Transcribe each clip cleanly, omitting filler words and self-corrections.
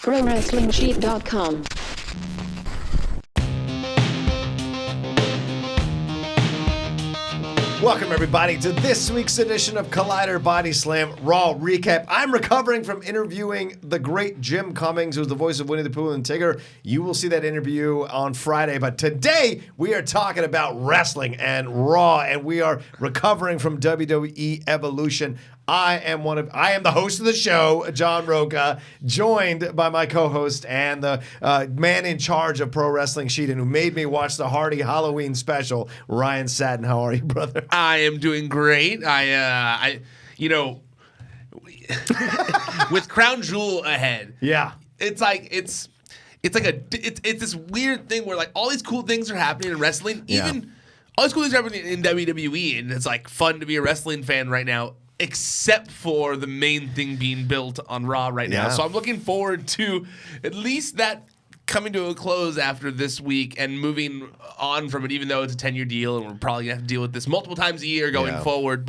ProWrestlingSheet.com. Welcome, everybody, to this week's edition of Collider Body Slam Raw Recap. I'm recovering from interviewing the great Jim Cummings, who's the voice of Winnie the Pooh and Tigger. You will see that interview on Friday, but today we are talking about wrestling and Raw, and we are recovering from WWE Evolution. I am the host of the show, John Rocha, joined by my co-host and the man in charge of Pro Wrestling Sheet and who made me watch the Hardy Halloween special, Ryan Satin. How are you, brother? I am doing great. With Crown Jewel ahead. Yeah. It's this weird thing where like all these cool things are happening in wrestling, even all these cool things are happening in WWE, and it's like fun to be a wrestling fan right now, except for the main thing being built on Raw right now. So I'm looking forward to at least that coming to a close after this week and moving on from it, even though it's a 10-year deal and we're probably going to have to deal with this multiple times a year going forward.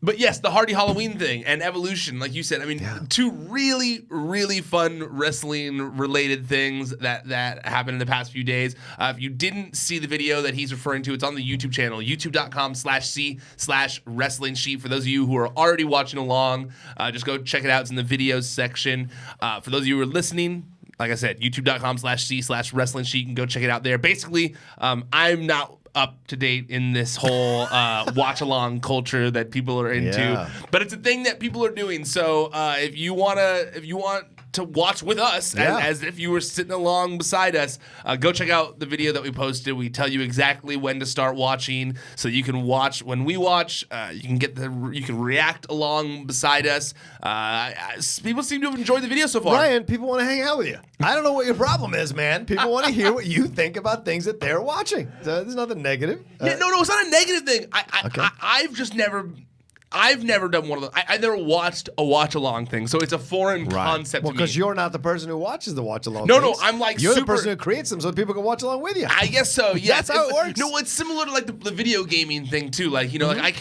But yes, the Hardy Halloween thing and Evolution, like you said, I mean, two really, really fun wrestling-related things that happened in the past few days. If you didn't see the video that he's referring to, it's on the YouTube channel, youtube.com/c/wrestling sheet. For those of you who are already watching along, just go check it out. It's in the videos section. For those of you who are listening, like I said, youtube.com/c/wrestling sheet. You can go check it out there. Basically, I'm not up to date in this whole watch along culture that people are into, but it's a thing that people are doing. So if you want to watch with us as if you were sitting along beside us, go check out the video that we posted. We tell you exactly when to start watching, so you can watch when we watch. You can react along beside us. People seem to have enjoyed the video so far. Ryan, people want to hang out with you. I don't know what your problem is, man. People want to hear what you think about things that they're watching. So there's nothing negative. No, it's not a negative thing. I've never done one of those. I never watched a watch-along thing, so it's a foreign concept to me. Because you're not the person who watches the watch-along things. No, I'm like you're the person who creates them so people can watch along with you. I guess so, yeah. That's how it works. No, it's similar to like the video gaming thing, too. Like, like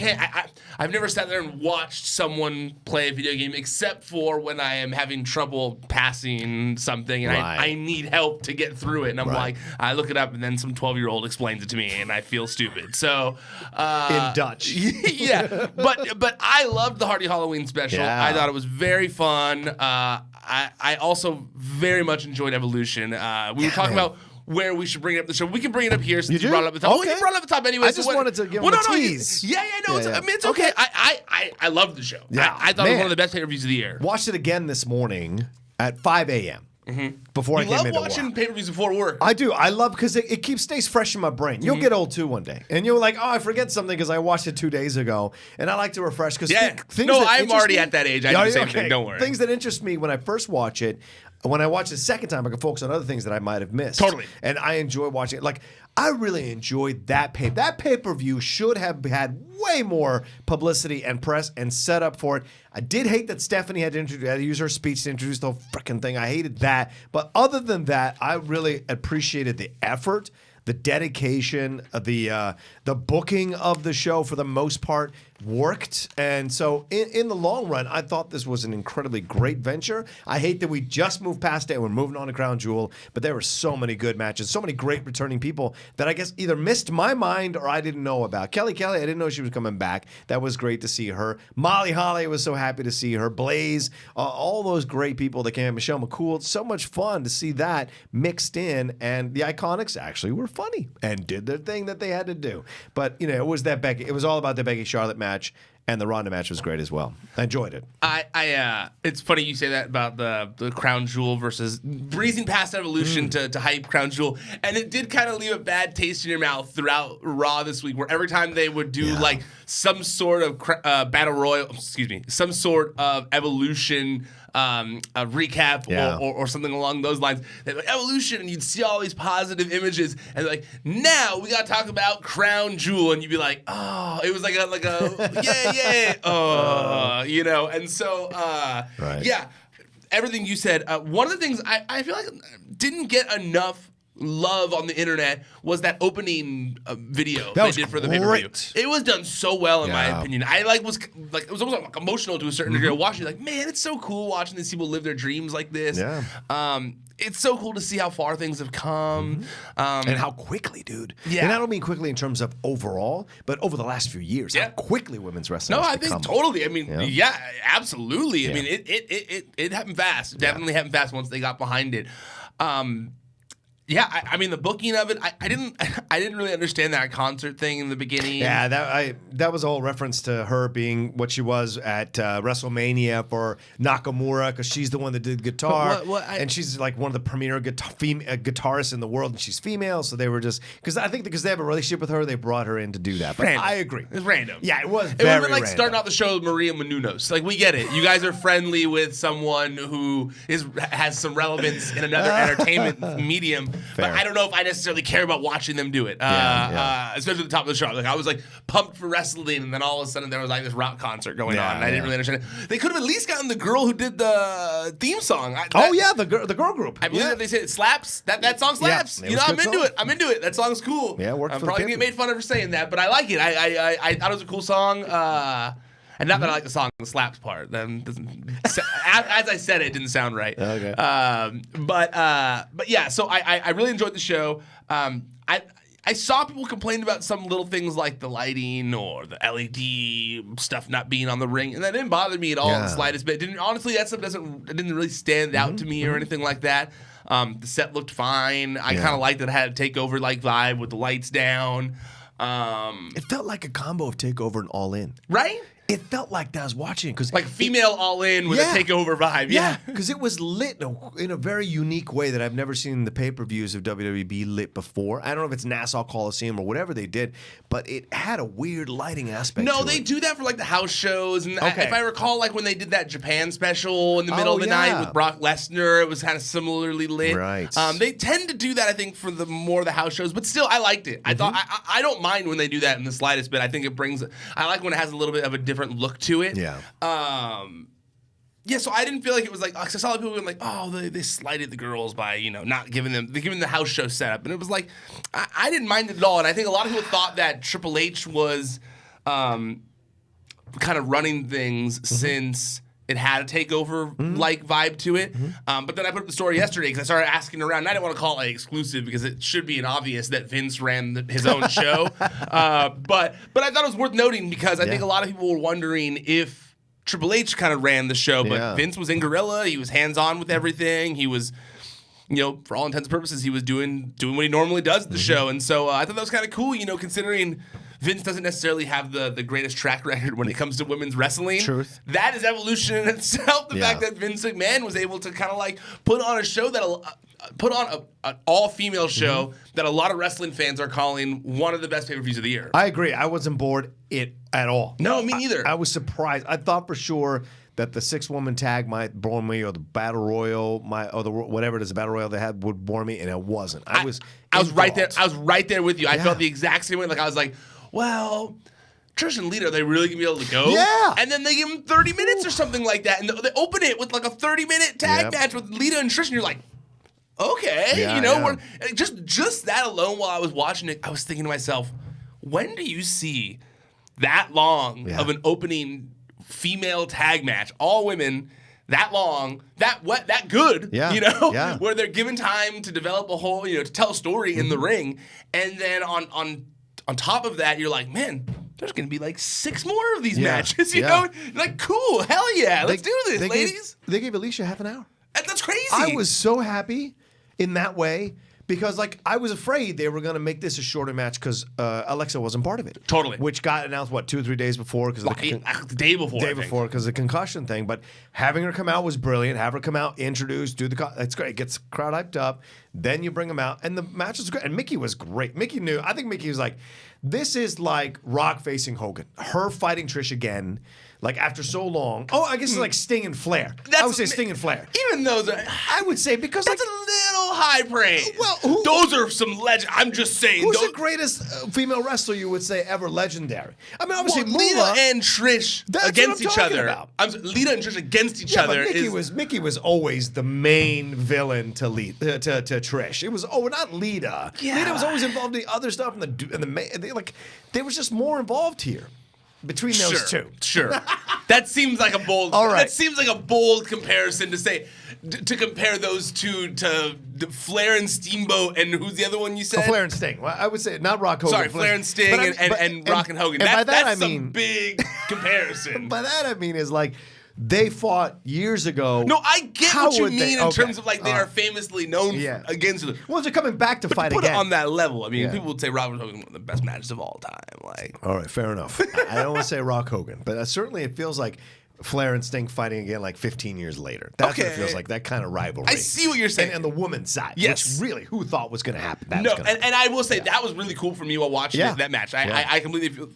I've never sat there and watched someone play a video game except for when I am having trouble passing something and I need help to get through it. And I'm like, I look it up and then some 12-year-old explains it to me and I feel stupid. So in Dutch. Yeah. But I loved the Hardy Halloween special. Yeah. I thought it was very fun. I also very much enjoyed Evolution. We were talking about where we should bring it up the show. We can bring it up here since you brought it up at the top. Okay. Well, you brought it up at the top anyway. I just wanted to give him a tease. It's okay. I loved the show. Yeah. I thought it was one of the best pay-per-views of the year. Watched it again this morning at 5 a.m. Before I came into work. You love watching pay-per-views before work. I do. I love because it stays fresh in my brain. You'll get old too one day, and you're like, I forget something because I watched it 2 days ago, and I like to refresh because things. No, that I'm already me, at that age. I do the same thing. Don't worry. Things that interest me when I first watch it. When I watch it the second time, I can focus on other things that I might have missed. Totally. And I enjoy watching it. Like, I really enjoyed that pay-per-view should have had way more publicity and press and set up for it. I did hate that Stephanie had to use her speech to introduce the whole freaking thing. I hated that. But other than that, I really appreciated the effort, the dedication, the booking of the show for the most part worked. And so in the long run, I thought this was an incredibly great venture. I hate that we just moved past it and we're moving on to Crown Jewel, but there were so many good matches, so many great returning people that I guess either missed my mind or I didn't know about. Kelly, I didn't know she was coming back. That was great to see her. Molly Holly, was so happy to see her. Blaze, all those great people that came. Michelle McCool, it's so much fun to see that mixed in, and the Iconics actually were funny and did their thing that they had to do. But, it was it was all about the Becky Charlotte match. And the Ronda match was great as well. I enjoyed it. It's funny you say that about the Crown Jewel versus breezing past Evolution to hype Crown Jewel, and it did kind of leave a bad taste in your mouth throughout Raw this week, where every time they would do like some sort of battle royal, some sort of Evolution a recap or something along those lines. They're like, Evolution, and you'd see all these positive images, and they're like, now we got to talk about Crown Jewel, and you'd be like, oh, it was like a and so everything you said. One of the things I feel like didn't get enough love on the internet was that opening video That was they did for the pay-per-view. great. It was done so well in my Yeah. opinion. I was it was almost like emotional to a certain degree. Watching like, man, it's so cool watching these people live their dreams like this. Yeah. It's so cool to see how far things have come. And how quickly, dude. Yeah. And I don't mean quickly in terms of overall, but over the last few years, how quickly women's wrestling No, has I think become. totally. I mean, yeah, absolutely. Yeah. I mean, it happened fast. Definitely happened fast once they got behind it. Yeah, I mean the booking of it, I didn't really understand that concert thing in the beginning. Yeah, that was a whole reference to her being what she was at WrestleMania for Nakamura, because she's the one that did guitar, and she's like one of the premier guitarists in the world, and she's female, so they were just because they have a relationship with her, they brought her in to do that. But Random. I agree, It was random. Yeah, it was. It Very would have been like random. starting out the show with Maria Menounos. Like, we get it. You guys are friendly with someone who has some relevance in another entertainment medium. Fair. But I don't know if I necessarily care about watching them do it. Especially at the top of the show. Like, I was like pumped for wrestling, and then all of a sudden there was like this rock concert going on, and I didn't really understand it. They could have at least gotten the girl who did the theme song. The girl group. I believe that they said it slaps. That song slaps. it You was know, a good I'm into song. it. I'm into it. That song's cool. Yeah, it worked I'm for the probably gonna get pay-per-view. made fun of for saying that, but I like it. I thought it was a cool song. And not that I like the song, the slaps part. Then as I said, it didn't sound right. Okay. But yeah. So I really enjoyed the show. I saw people complain about some little things like the lighting or the LED stuff not being on the ring, and that didn't bother me at all in the slightest bit. Honestly, that stuff didn't really stand out to me or anything like that. The set looked fine. I kind of liked that it had a takeover like vibe with the lights down. It felt like a combo of Takeover and All In. Right? It felt like that. I was watching it because Like female all in with a takeover vibe. Yeah. because it was lit in a very unique way that I've never seen the pay-per-views of WWE be lit before. I don't know if it's Nassau Coliseum or whatever they did, but it had a weird lighting aspect No, to they it. do that for like the house shows. And Okay. if I recall, like when they did that Japan special in the middle of the night with Brock Lesnar, it was kind of similarly lit. Right. They tend to do that, I think, for the more of the house shows. But still, I liked it. I thought I don't mind when they do that in the slightest bit. I think it brings. I like when it has a little bit of a different look to it. Yeah. Yeah, so I didn't feel like it was like, I saw people being like, oh, they slighted the girls by, not giving them the house show setup. And it was like, I didn't mind it at all. And I think a lot of people thought that Triple H was kind of running things since it had a takeover-like vibe to it. But then I put up the story yesterday because I started asking around. And I didn't want to call it exclusive because it should be an obvious that Vince ran his own show. But I thought it was worth noting because I think a lot of people were wondering if Triple H kind of ran the show, but Vince was in Gorilla. He was hands-on with everything. He was, for all intents and purposes, he was doing what he normally does at the show. And so I thought that was kind of cool, considering Vince doesn't necessarily have the greatest track record when it comes to women's wrestling. Truth. That is evolution in itself. The fact that Vince McMahon was able to kind of like put on a show put on an all-female show that a lot of wrestling fans are calling one of the best pay-per-views of the year. I agree. I wasn't bored at all. No, me neither. I was surprised. I thought for sure that the 6-woman tag might bore me, or the battle royal, whatever it is, the battle royal they had would bore me, and it wasn't. I was right there. I was right there with you. I felt the exact same way. Like I was like, well, Trish and Lita, are they really gonna be able to go? Yeah. And then they give them 30 minutes or something like that, and they open it with like a 30-minute tag match with Lita and Trish, and you're like, okay, just that alone. While I was watching it, I was thinking to myself, when do you see that long of an opening female tag match, all women, that long, that good, where they're given time to develop a whole, to tell a story in the ring, and then on top of that, you're like, man, there's gonna be like 6 more of these matches, you know? Like, cool, hell yeah, let's do this, ladies. They gave Alicia half an hour. That's crazy. I was so happy in that way because, I was afraid they were going to make this a shorter match because Alexa wasn't part of it. Totally. Which got announced, 2 or 3 days before? Because the day before. Because of the concussion thing. But having her come out was brilliant. Have her come out, introduce, it's great. It gets the crowd hyped up. Then you bring them out, and the match was great. And Mickie was great. I think Mickie was like, this is like Rock facing Hogan. Her fighting Trish again. Like after so long. Oh, I guess it's like Sting and Flair. I would say Sting and Flair. Even those are, I would say because that's a little high praise. Well, those are some legend. I'm just saying. Who's the greatest female wrestler you would say ever legendary? I mean, obviously Lita and Trish against each other. Lita and Trish against each other. Mickie was always the main villain to Trish. It was not Lita. Yeah. Lita was always involved in the other stuff and there was just more involved here. Between those two. Sure. That seems like a bold That seems like a bold comparison to say to compare those two to Flair and Steamboat and who's the other one you said? Flair and Sting. Well, I would say not Rock Hogan. Sorry, Flair and Sting and Rock and Hogan. And by that that's I mean some big comparison. By that I mean is like they fought years ago. No, I get what you mean in terms of like they are famously known against each other. Well, they're coming back to fight put again. It on that level. I mean, people would say Rock Hogan one of the best matches of all time. Like, all right, fair enough. I don't want to say Rock Hogan, but certainly it feels like Flair and Sting fighting again like 15 years later. That's what it feels like, that kind of rivalry. I see what you're saying. And the woman's side, yes. which really, who thought was going to happen? And I will say that was really cool for me while watching that match. I completely feel,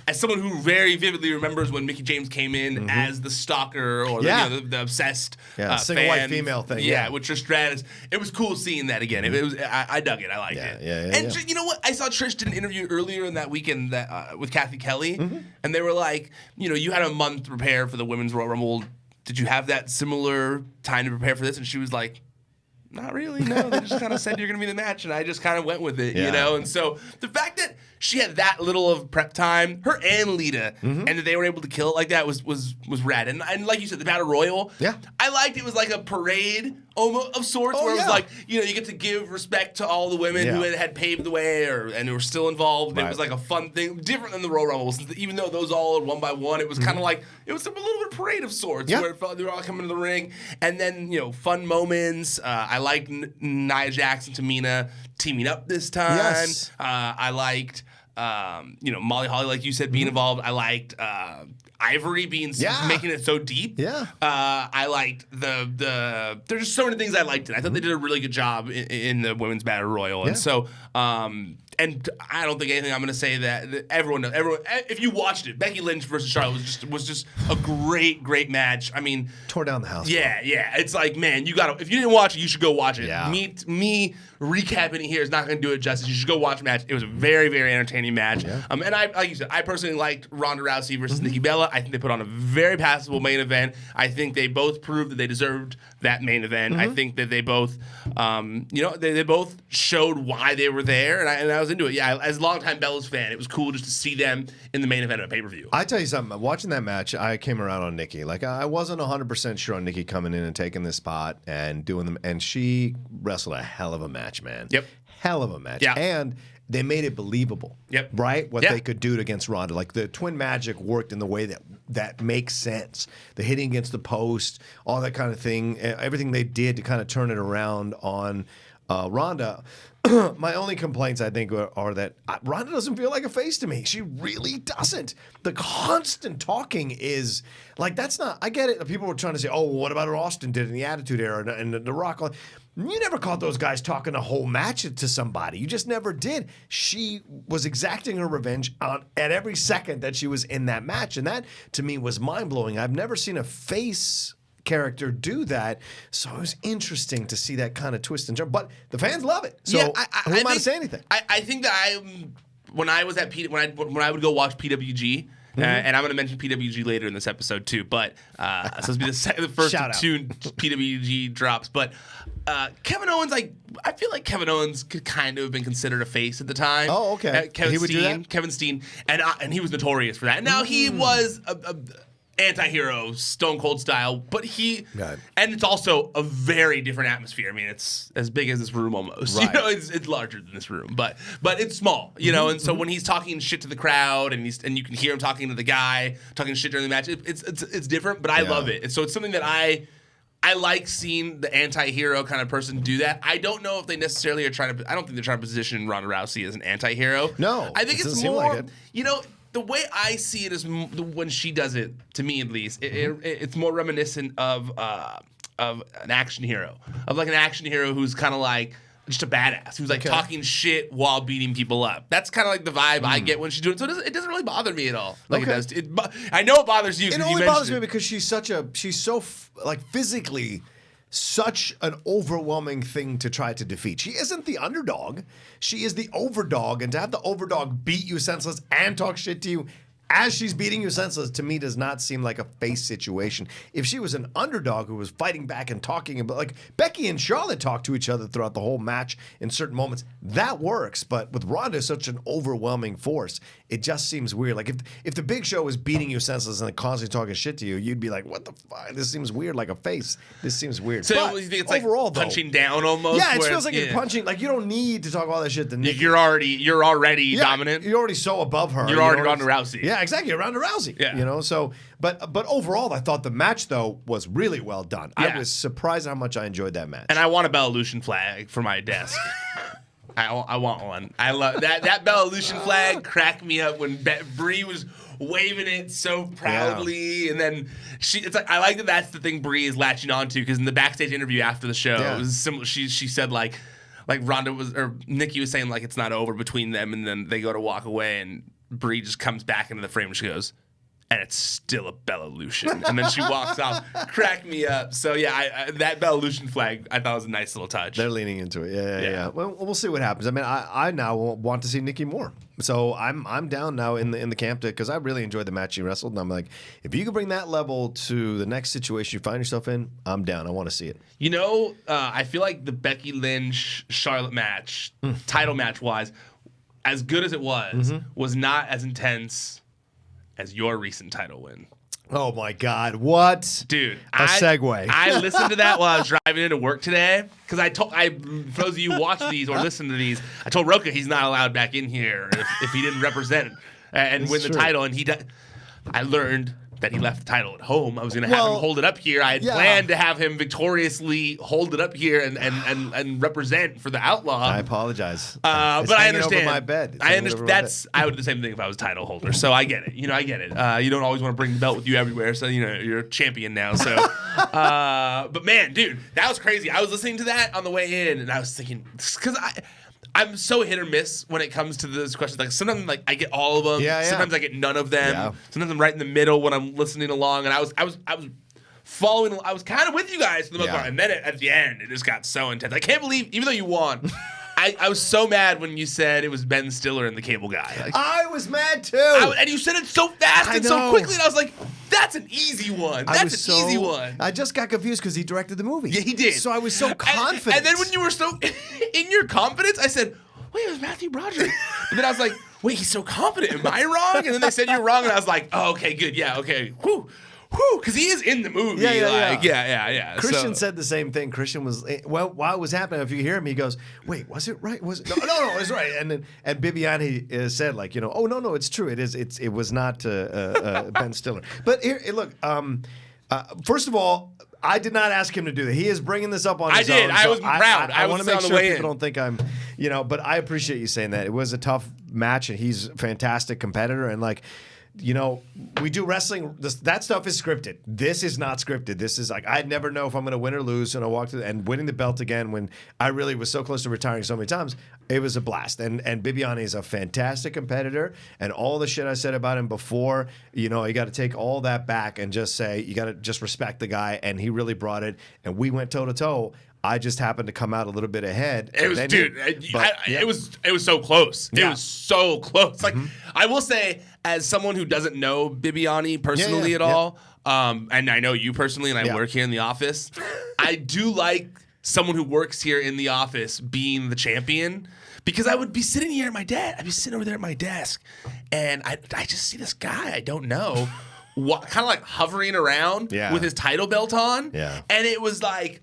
as someone who very vividly remembers when Mickie James came in as the stalker or the obsessed single white fan, female thing. With Trish Stratus. It was cool seeing that again. I dug it. I liked it. And you know what? I saw Trish did an interview earlier in that weekend with Kathy Kelly, and they were like, you had a month to prepare for the Women's Royal Rumble. Did you have that similar time to prepare for this? And she was like, not really, no. They just kind of said you're going to be the match, and I just kind of went with it, And so the fact that she had that little of prep time, her and Lita, and that they were able to kill it like that was rad. And like you said, the Battle Royal, I liked it was like a parade of sorts, where it was like, you get to give respect to all the women who had paved the way and who were still involved. It was like a fun thing, different than the Royal Rumble. Even though those all are one by one, it was kind of like, it was a little bit of parade of sorts, where it felt they were all coming to the ring. And then, fun moments. I liked Nia Jax and Tamina teaming up this time. Yes. I liked, Molly Holly, like you said, being involved. I liked Ivory making it so deep. Yeah. I liked there's just so many things I liked it. I thought they did a really good job in the Women's Battle Royal. And so, and I don't think anything I'm going to say that everyone knows. If you watched it, Becky Lynch versus Charlotte was just a great match. I mean, tore down the house. Yeah. It's like, man, if you didn't watch it, you should go watch it. Yeah. Me recapping it here is not going to do it justice. You should go watch the match. It was a very, very entertaining match. Yeah. And like you said, I personally liked Ronda Rousey versus Nikki Bella. I think they put on a very passable main event. I think they both proved that they deserved that main event. I think that they both, they both showed why they were there, and I was into it. Yeah, as a longtime Bellas fan, it was cool just to see them in the main event of a pay-per-view. I tell you something, watching that match, I came around on Nikki. Like, I wasn't 100% sure on Nikki coming in and taking this spot and doing them, and she wrestled a hell of a match, man. Yep. Hell of a match. Yeah. And they made it believable. Yep. Right? What they could do against Ronda. Like, the twin magic worked in the way that makes sense. The hitting against the post, all that kind of thing, everything they did to kind of turn it around on Ronda. My only complaints, I think, are that Ronda doesn't feel like a face to me. She really doesn't. The constant talking is like, that's not. I get it. People were trying to say, oh, well, what about what Austin did in the Attitude Era and the Rock? You never caught those guys talking a whole match to somebody. You just never did. She was exacting her revenge at every second that she was in that match, and that to me was mind blowing. I've never seen a face character do that, so it was interesting to see that kind of twist and jump. But the fans love it, so who am I to say anything? I think that when I was at when I would go watch PWG. And I'm going to mention PWG later in this episode too, but so this will be the first of two PWG drops. But Kevin Owens, I feel like Kevin Owens could kind of have been considered a face at the time. Oh, okay. Kevin Steen, and he was notorious for that. And now he was a anti-hero, Stone Cold style, but and it's also a very different atmosphere. I mean, it's as big as this room almost. Right. It's larger than this room, but it's small. And so when he's talking shit to the crowd, and you can hear him talking to the guy, talking shit during the match, it's different. But I love it. So it's something that I like seeing the anti-hero kind of person do that. I don't know if they necessarily are trying to. I don't think they're trying to position Ronda Rousey as an anti-hero. No, I think it's more. Like it. The way I see it is when she does it, to me at least, it's more reminiscent of an action hero, of like an action hero who's kind of like just a badass who's like talking shit while beating people up. That's kind of like the vibe I get when she's doing it. So it doesn't really bother me at all. Like it does. I know it bothers you. It only bothers me because she's so physically such an overwhelming thing to try to defeat. She isn't the underdog. She is the overdog, and to have the overdog beat you senseless and talk shit to you as she's beating you senseless, to me, does not seem like a face situation. If she was an underdog who was fighting back and talking about, like Becky and Charlotte talked to each other throughout the whole match in certain moments, that works. But with Ronda, such an overwhelming force, it just seems weird. Like if the Big Show was beating you senseless and like constantly talking shit to you, you'd be like, "What the fuck? This seems weird." Like a face. This seems weird. So but you think it's overall, like punching down almost? Yeah, it feels like you're punching. Like you don't need to talk all that shit to Nikki. You're already dominant. You're already so above her. You're already Ronda Rousey. Yeah, exactly. You're Ronda Rousey. Yeah. So but overall, I thought the match though was really well done. Yeah. I was surprised how much I enjoyed that match. And I want a Bellalution flag for my desk. I want one. I love that Bellalution flag. Cracked me up when Brie was waving it so proudly, and then it's like I like that. That's the thing Brie is latching onto, because in the backstage interview after the show, it was similar. She said like Ronda or Nikki was saying like it's not over between them, and then they go to walk away, and Brie just comes back into the frame and she goes, and it's still a Bellalution. And then she walks off. Crack me up. So, yeah, that Bellalution flag I thought was a nice little touch. They're leaning into it. Yeah. Well, we'll see what happens. I mean, I now want to see Nikki more. So I'm down now in the camp because I really enjoyed the match she wrestled. And I'm like, if you can bring that level to the next situation you find yourself in, I'm down. I want to see it. You know, I feel like the Becky Lynch-Charlotte match, title match-wise, as good as it was not as intense as your recent title win. Oh my God! What, dude? Segue. I listened to that while I was driving into work today because for those of you who watch these or listen to these, I told Rocha he's not allowed back in here if he didn't represent and win the title, and I learned that he left the title at home. I was going to have him hold it up here. I had planned to have him victoriously hold it up here and represent for the Outlaw. I apologize. But I understand. Over my bed. I understand. I would do the same thing if I was title holder. So I get it. I get it. You don't always want to bring the belt with you everywhere. So you're a champion now. So, but man, dude, that was crazy. I was listening to that on the way in, and I was thinking, because I'm so hit or miss when it comes to those questions. Like sometimes I get all of them. Sometimes I get none of them. Yeah. Sometimes I'm right in the middle when I'm listening along. And I was following. I was kind of with you guys for the most part. And then at the end, it just got so intense. I can't believe, even though you won, I was so mad when you said it was Ben Stiller and the Cable Guy. Like, I was mad too. And you said it so fast and so quickly, and I was like, that's an easy one. That's an easy one. I just got confused because he directed the movie. Yeah, he did. So I was so confident. And then when you were so in your confidence, I said, wait, it was Matthew Broderick. And then I was like, wait, he's so confident. Am I wrong? And then they said you're wrong, and I was like, oh, okay, good. Yeah, okay. Whew. Because he is in the movie. Yeah. Christian said the same thing. Christian was, while it was happening, if you hear him, he goes, wait, was it right? Was it? No, it was right. And Bibiani said, like, oh, no, it's true. It was not Ben Stiller. But here, look, first of all, I did not ask him to do that. He is bringing this up on his own. I was proud. I want to make sure people don't think I'm, but I appreciate you saying that. It was a tough match, and he's a fantastic competitor. And, like, we do wrestling. That stuff is scripted. This is not scripted. This is like, I never know if I'm going to win or lose. And I walked and winning the belt again when I really was so close to retiring so many times. It was a blast. And Bibiani is a fantastic competitor. And all the shit I said about him before, you got to take all that back and just say, you got to just respect the guy. And he really brought it. And we went toe to toe. I just happened to come out a little bit ahead. It was, it was so close. It was so close. Like, I will say, as someone who doesn't know Bibiani personally at all, and I know you personally, and I work here in the office, I do like someone who works here in the office being the champion, because I would be sitting here at my desk. I'd be sitting over there at my desk, and I just see this guy I don't know, kind of like hovering around with his title belt on, and it was like,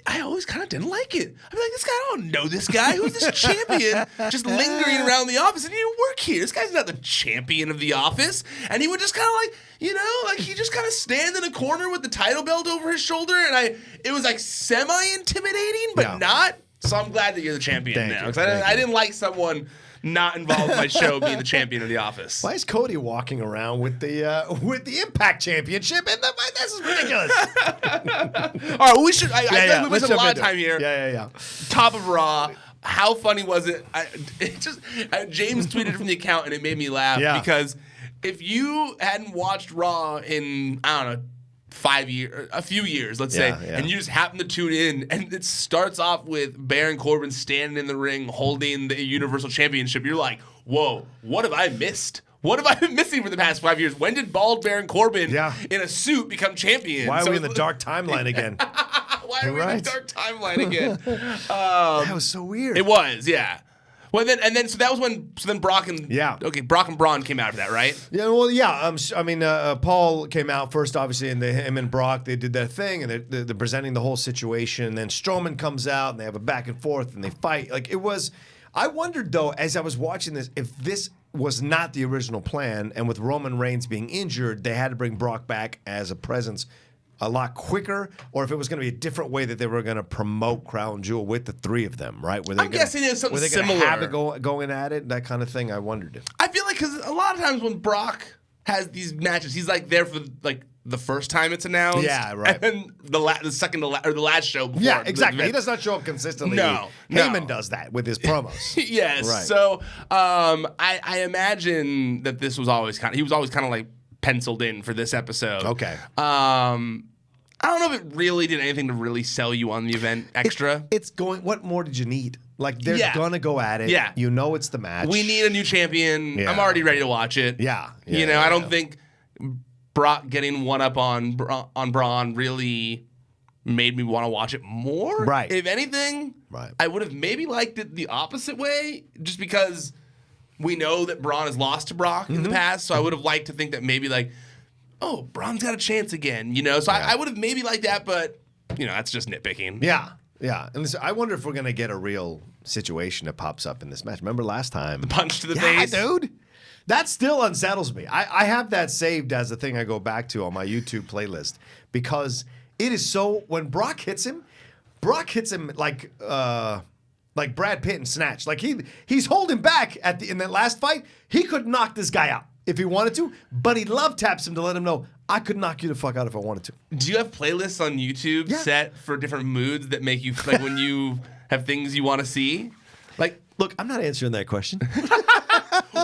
I always kind of didn't like it. I'd be like, I don't know this guy. Who's this champion just lingering around the office? And he didn't work here. This guy's not the champion of the office. And he would just kind of like, he just kind of stand in a corner with the title belt over his shoulder. And it was like semi-intimidating, but not. So I'm glad that you're the champion now. Because I didn't like someone not involved in my show being the champion of the office. Why is Cody walking around with the Impact Championship? And this is ridiculous. All right, we should. I feel like we wasted a lot of time here. Yeah. Top of Raw. how funny was it? James tweeted from the account, and it made me laugh because if you hadn't watched Raw in, I don't know, a few years, let's say, and you just happen to tune in, and it starts off with Baron Corbin standing in the ring holding the Universal Championship, you're like, whoa, what have I missed? What have I been missing for the past 5 years? When did bald Baron Corbin in a suit become champion? Why are we in the dark timeline again? Why are we in the dark timeline again? That was so weird. It was, yeah. Well, so that was when Brock and Brock and Braun came out of that, right? Yeah, well, yeah. I mean, Paul came out first, obviously, and him and Brock, they did their thing, and they're presenting the whole situation. And then Strowman comes out, and they have a back and forth, and they fight. Like, it was. I wondered, though, as I was watching this, if this was not the original plan, and with Roman Reigns being injured, they had to bring Brock back as a presence a lot quicker, or if it was going to be a different way that they were going to promote Crown Jewel with the three of them, right? I'm guessing it was something similar. Have it going at it, that kind of thing. I wondered. I feel like because a lot of times when Brock has these matches, he's like there for the first time it's announced. Yeah, right. And the second to or the last show before. Yeah, exactly. He does not show up consistently. No. Heyman does that with his promos. Yes. Right. So I imagine that this was always he was always kind of like penciled in for this episode. Okay. I don't know if it really did anything to really sell you on the event extra. It's going. What more did you need? Like, they're gonna go at it. Yeah. You know it's the match. We need a new champion. Yeah. I'm already ready to watch it. Yeah. I don't think Brock getting one up on Braun really made me want to watch it more. Right. If anything, I would have maybe liked it the opposite way, just because we know that Braun has lost to Brock in the past. So I would have liked to think that maybe like, oh, Braun's got a chance again, So I would have maybe liked that, but that's just nitpicking. Yeah. Yeah. And listen, I wonder if we're gonna get a real situation that pops up in this match. Remember last time? The punch to the face. Dude. That still unsettles me. I have that saved as a thing I go back to on my YouTube playlist because it is so. When Brock hits him like Brad Pitt in Snatch. Like he's holding back in that last fight. He could knock this guy out if he wanted to, but he love taps him to let him know I could knock you the fuck out if I wanted to. Do you have playlists on YouTube set for different moods that make you like when you have things you want to see? Like, look, I'm not answering that question.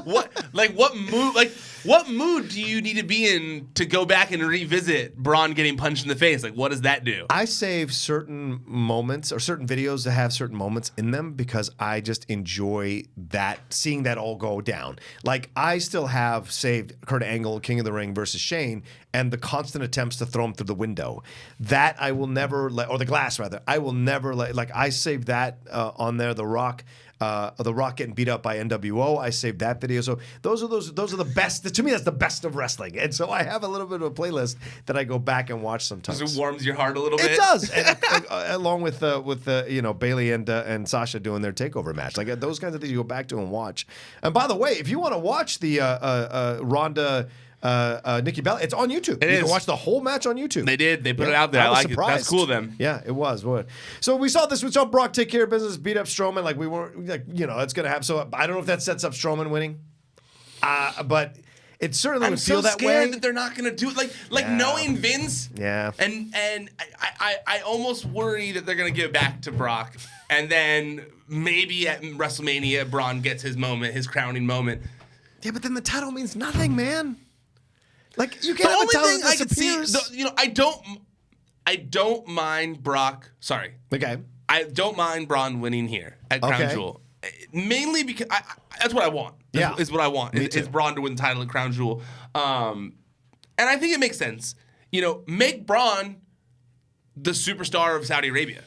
What mood do you need to be in to go back and revisit Braun getting punched in the face? Like, what does that do? I save certain moments or certain videos that have certain moments in them because I just enjoy seeing that all go down. Like, I still have saved Kurt Angle, King of the Ring versus Shane, and the constant attempts to throw him through the window. That I will never let, or the glass rather. I will never let. Like, I saved that on there. The Rock getting beat up by NWO. I saved that video. So those are the best. To me, that's the best of wrestling. And so I have a little bit of a playlist that I go back and watch sometimes. It warms your heart a little bit. It does, and, along with Bayley and Sasha doing their takeover match. Like those kinds of things you go back to and watch. And by the way, if you want to watch the Ronda. Nikki Bella, it's on YouTube. You can watch the whole match on YouTube. They did. They put it out there. I like it. That's cool of them. Yeah, it was. So we saw this. We saw Brock take care of business, beat up Strowman. Like we weren't, it's going to happen. So I don't know if that sets up Strowman winning. But it certainly would feel that way. I'm so scared that they're not going to do it. Like knowing Vince. Yeah. And I almost worry that they're going to give it back to Brock. And then maybe at WrestleMania, Braun gets his moment, his crowning moment. Yeah, but then the title means nothing, man. Like you can't have a title that disappears. I don't mind Brock. Sorry. Okay. I don't mind Braun winning here at Crown Jewel. Mainly because that's what I want. Is what I want. Is Braun to win the title at Crown Jewel. And I think it makes sense. Make Braun the superstar of Saudi Arabia.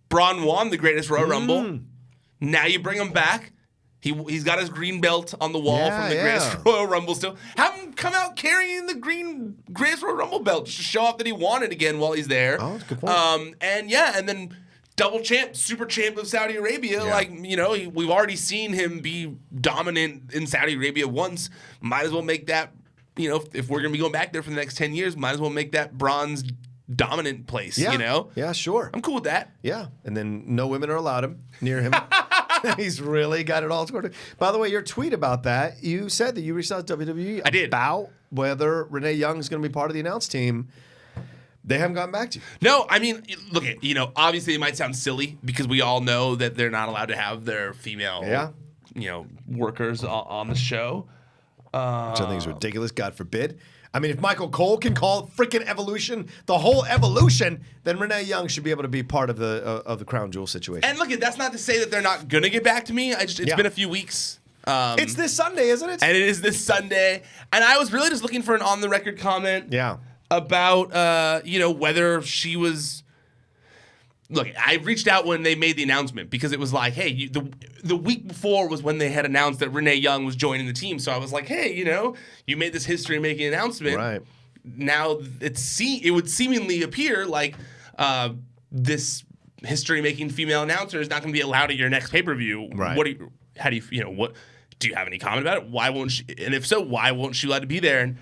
Braun won the greatest Royal Rumble. Now you bring him back. He's got his green belt on the wall from the greatest Royal Rumble still. Have him come out carrying the greatest Royal Rumble belt just to show off that he won it again while he's there. Oh, that's a good point. And then double champ, super champ of Saudi Arabia. Yeah. We've already seen him be dominant in Saudi Arabia once. Might as well make that, if we're going to be going back there for the next 10 years, might as well make that bronze dominant place, Yeah, sure. I'm cool with that. Yeah, and then no women are allowed near him. He's really got it all scored. By the way, your tweet about that, you said that you reached out to WWE I did. about whether Renee Young is going to be part of the announce team. They haven't gotten back to you. No, I mean, look at obviously it might sound silly because we all know that they're not allowed to have their female, workers on the show. Which I think is ridiculous. God forbid. I mean, if Michael Cole can call freaking Evolution the whole Evolution, then Renee Young should be able to be part of the Crown Jewel situation. And look, that's not to say that they're not gonna get back to me. It's been a few weeks. It's this Sunday, isn't it? And it is this Sunday. And I was really just looking for an on-the-record comment. Yeah. About whether she was. Look, I reached out when they made the announcement because it was like, hey, the week before was when they had announced that Renee Young was joining the team. So I was like, hey, you made this history-making announcement. Right. Now it would seemingly appear like this history-making female announcer is not going to be allowed at your next pay-per-view. Right. What do you have any comment about it? Why won't she? And if so, why won't she allowed to be there? And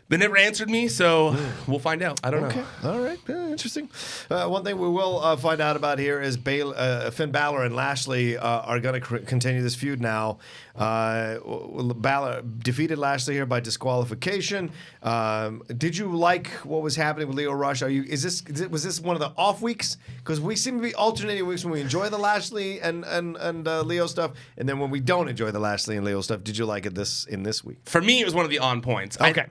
they never answered me, so we'll find out. I don't know. All right. Interesting. One thing we will find out about here is Finn Balor and Lashley are going to continue this feud now. Balor defeated Lashley here by disqualification. Did you like what was happening with Lio Rush? Was this one of the off weeks? Because we seem to be alternating weeks when we enjoy the Lashley and Lio stuff, and then when we don't enjoy the Lashley and Lio stuff. Did you like it in this week? For me, it was one of the on points. Okay.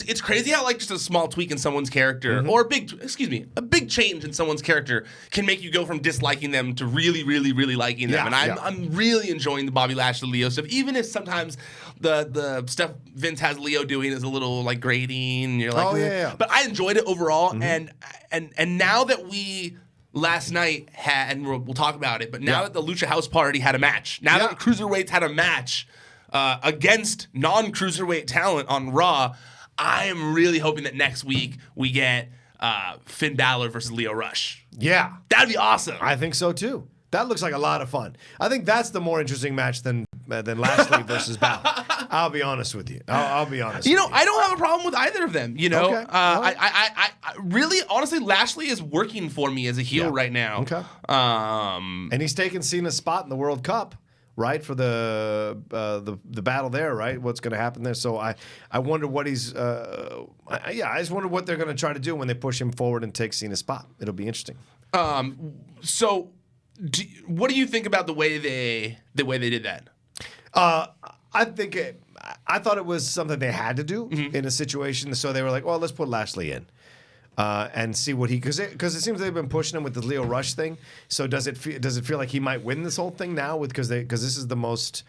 It's crazy how just a small tweak in someone's character or a big change in someone's character can make you go from disliking them to really, really, really liking them. And I'm really enjoying the Bobby Lashley Lio stuff, even if sometimes the stuff Vince has Leo doing is a little grating. And you're like, But I enjoyed it overall, and now that we. Last night and we'll talk about it, but now that the Lucha House Party had a match, now that the Cruiserweights had a match against non-Cruiserweight talent on Raw, I am really hoping that next week we get Finn Balor versus Lio Rush. Yeah. That'd be awesome. I think so, too. That looks like a lot of fun. I think that's the more interesting match than Lashley versus Balor. I'll be honest with you. I'll be honest. I don't have a problem with either of them. Okay. I really, honestly, Lashley is working for me as a heel right now. Okay. And he's taking Cena's spot in the World Cup, right, for the battle there, right? What's going to happen there? So I wonder what he's. I just wonder what they're going to try to do when they push him forward and take Cena's spot. It'll be interesting. So, what do you think about the way they did that? I think I thought it was something they had to do in a situation. So they were like, well, let's put Lashley in and see what because it seems they've been pushing him with the Lio Rush thing. So does it feel like he might win this whole thing now because this is the most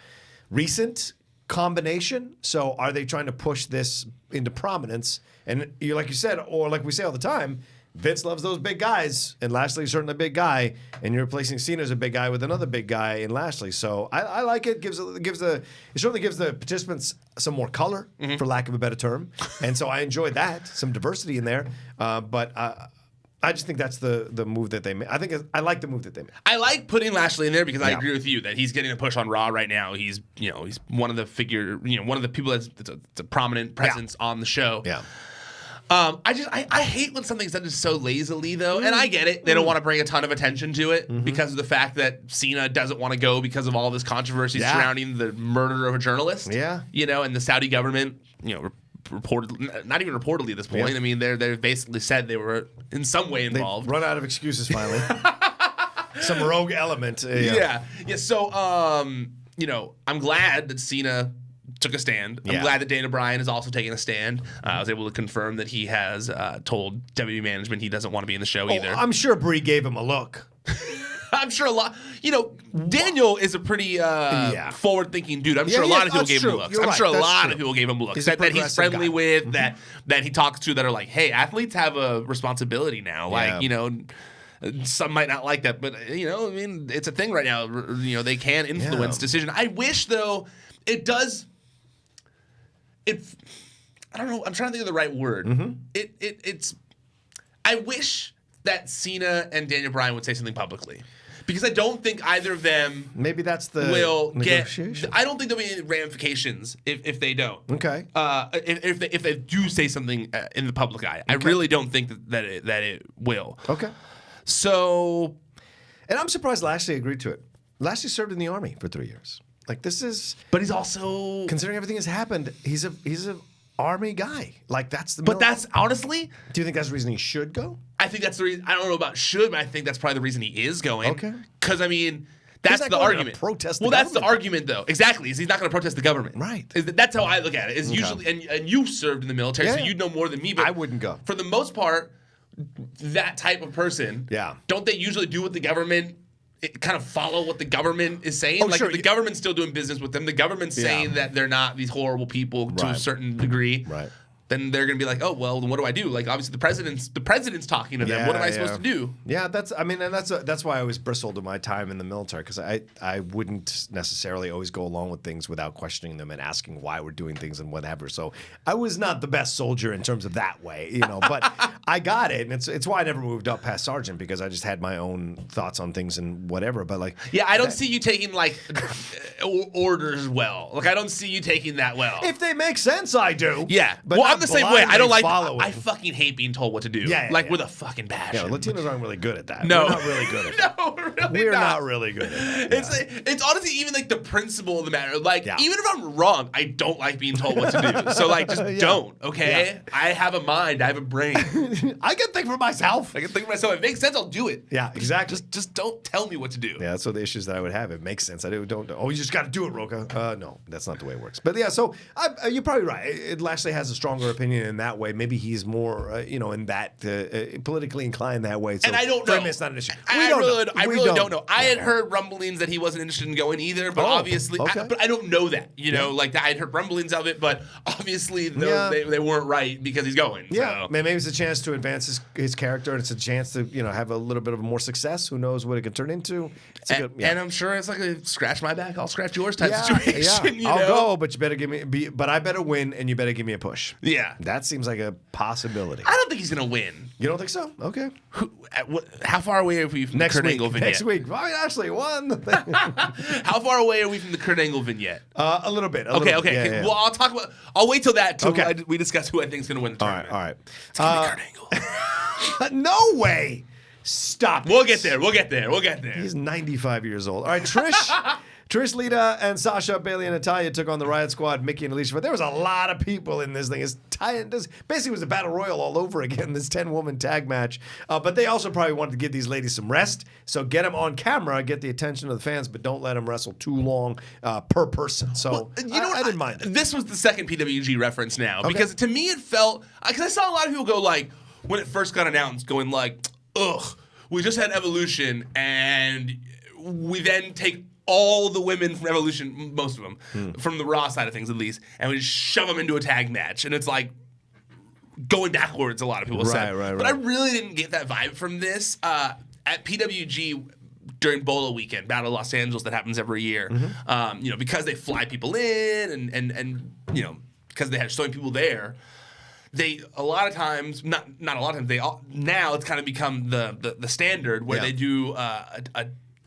recent combination? So are they trying to push this into prominence? And like you said, or like we say all the time, Vince loves those big guys, and Lashley's certainly a big guy, and you're replacing Cena as a big guy with another big guy in Lashley. So I like it. It certainly gives the participants some more color, for lack of a better term, and so I enjoyed that, some diversity in there. But I just think that's the move that they made. I like the move that they made. I like putting Lashley in there because I agree with you that he's getting a push on Raw right now. He's one of the one of the people that's a prominent presence on the show. Yeah. I hate when something's done just so lazily, though, and I get it. They don't want to bring a ton of attention to it because of the fact that Cena doesn't want to go because of all this controversy surrounding the murder of a journalist. Yeah, and the Saudi government, reportedly, not even reportedly at this point. Yeah. I mean, they've basically said they were in some way involved. They've run out of excuses finally. Some rogue element. Yeah. So, I'm glad that Cena took a stand. I'm glad that Daniel Bryan is also taking a stand. I was able to confirm that he has told WWE management he doesn't want to be in the show either. I'm sure Brie gave him a look. I'm sure a lot. Daniel is a pretty forward-thinking dude. I'm sure a lot of people gave him looks. I'm sure a lot of people gave him looks that he's friendly with, that he talks to, that are like, hey, athletes have a responsibility now. Like, some might not like that, but I mean, it's a thing right now. They can influence decision. I wish, though, it does. I don't know. I'm trying to think of the right word. It's. I wish that Cena and Daniel Bryan would say something publicly, because I don't think either of them. Maybe that's the will get. I don't think there'll be any ramifications if they don't. Okay. If they do say something in the public eye, I really don't think that it will. Okay. So, and I'm surprised Lashley agreed to it. Lashley served in the Army for 3 years. Like, this is, but he's also, considering everything has happened, he's a Army guy. Like that's the. But that's honestly. Do you think that's the reason he should go? I think that's the reason. I don't know about should, but I think that's probably the reason he is going. Okay. Because I mean. That's the argument. Protest well, that's the argument, though. Exactly. Is he's not going to protest the government. Right. That's how I look at it. Is usually, and you served in the military, so you'd know more than me. But I wouldn't go. For the most part, that type of person, don't they usually do what the government? Kind of follow what the government is saying. Like if the government's still doing business with them, the government's saying that they're not these horrible people to a certain degree. Right. Then they're gonna be like, oh well, then what do I do? Like obviously the president's talking to them. What am I supposed to do? Yeah, that's why I always bristled in my time in the military because I wouldn't necessarily always go along with things without questioning them and asking why we're doing things and whatever. So I was not the best soldier in terms of that way, but I got it, and it's why I never moved up past sergeant because I just had my own thoughts on things and whatever. But like, I don't see you taking like orders well. Like I don't see you taking that well. If they make sense, I do. Yeah, but I'm the same way. I don't like following. I fucking hate being told what to do. With a fucking passion. Yeah, Latinos aren't really good at that. No, we're not really good at that. No, we're not really good at that. It's honestly even like the principle of the matter. Like even if I'm wrong, I don't like being told what to do. So like just don't. Okay, I have a mind. I have a brain. I can think for myself. I can think for myself. If it makes sense, I'll do it. Yeah, exactly. Just don't tell me what to do. Yeah, that's what the issues that I would have. It makes sense. I don't. Oh, you just got to do it, Rocha. No, that's not the way it works. But yeah, so you're probably right. Lashley has a stronger opinion in that way. Maybe he's more, in that politically inclined that way. So and I don't know. It's not an issue. I really don't know. I had heard rumblings that he wasn't interested in going either, but obviously, but I don't know that. Like I had heard rumblings of it, but obviously they weren't right because he's going. Yeah, so. maybe it's a chance to advance his character, and it's a chance to have a little bit of more success. Who knows what it could turn into? And I'm sure it's like a scratch my back, I'll scratch yours type situation. Yeah. I'll go, but you better give me. But I better win, and you better give me a push. Yeah, that seems like a possibility. I don't think he's gonna win. You don't think so? Okay. How far away are we from the Kurt Angle vignette? Next week. Well, Ashley won. How far away are we from the Kurt Angle vignette? A little bit. Okay. Yeah. Well, I'll wait till that. We discuss who I think is gonna win the tournament. All right. It's gonna be Kurt Angle. No way. Stop. We'll get there. He's 95 years old. All right, Trish, Lita, and Sasha, Bailey, and Natalya took on the Riot Squad, Mickie and Alicia. But there was a lot of people in this thing. Basically, it was a battle royal all over again, this 10-woman tag match. But they also probably wanted to give these ladies some rest. So get them on camera, get the attention of the fans, but don't let them wrestle too long per person. So I didn't mind it. This was the second PWG reference now. Because to me it felt... Because I saw a lot of people go like, when it first got announced, going like, ugh, we just had Evolution, and we then take all the women from Evolution, most of them, from the Raw side of things at least, and we just shove them into a tag match. And it's like going backwards, a lot of people said. Right. But I really didn't get that vibe from this. At PWG during Bola weekend, Battle of Los Angeles, that happens every year, because they fly people in and because they have so many people there, they a lot of times, not a lot of times, now it's kind of become the standard where they do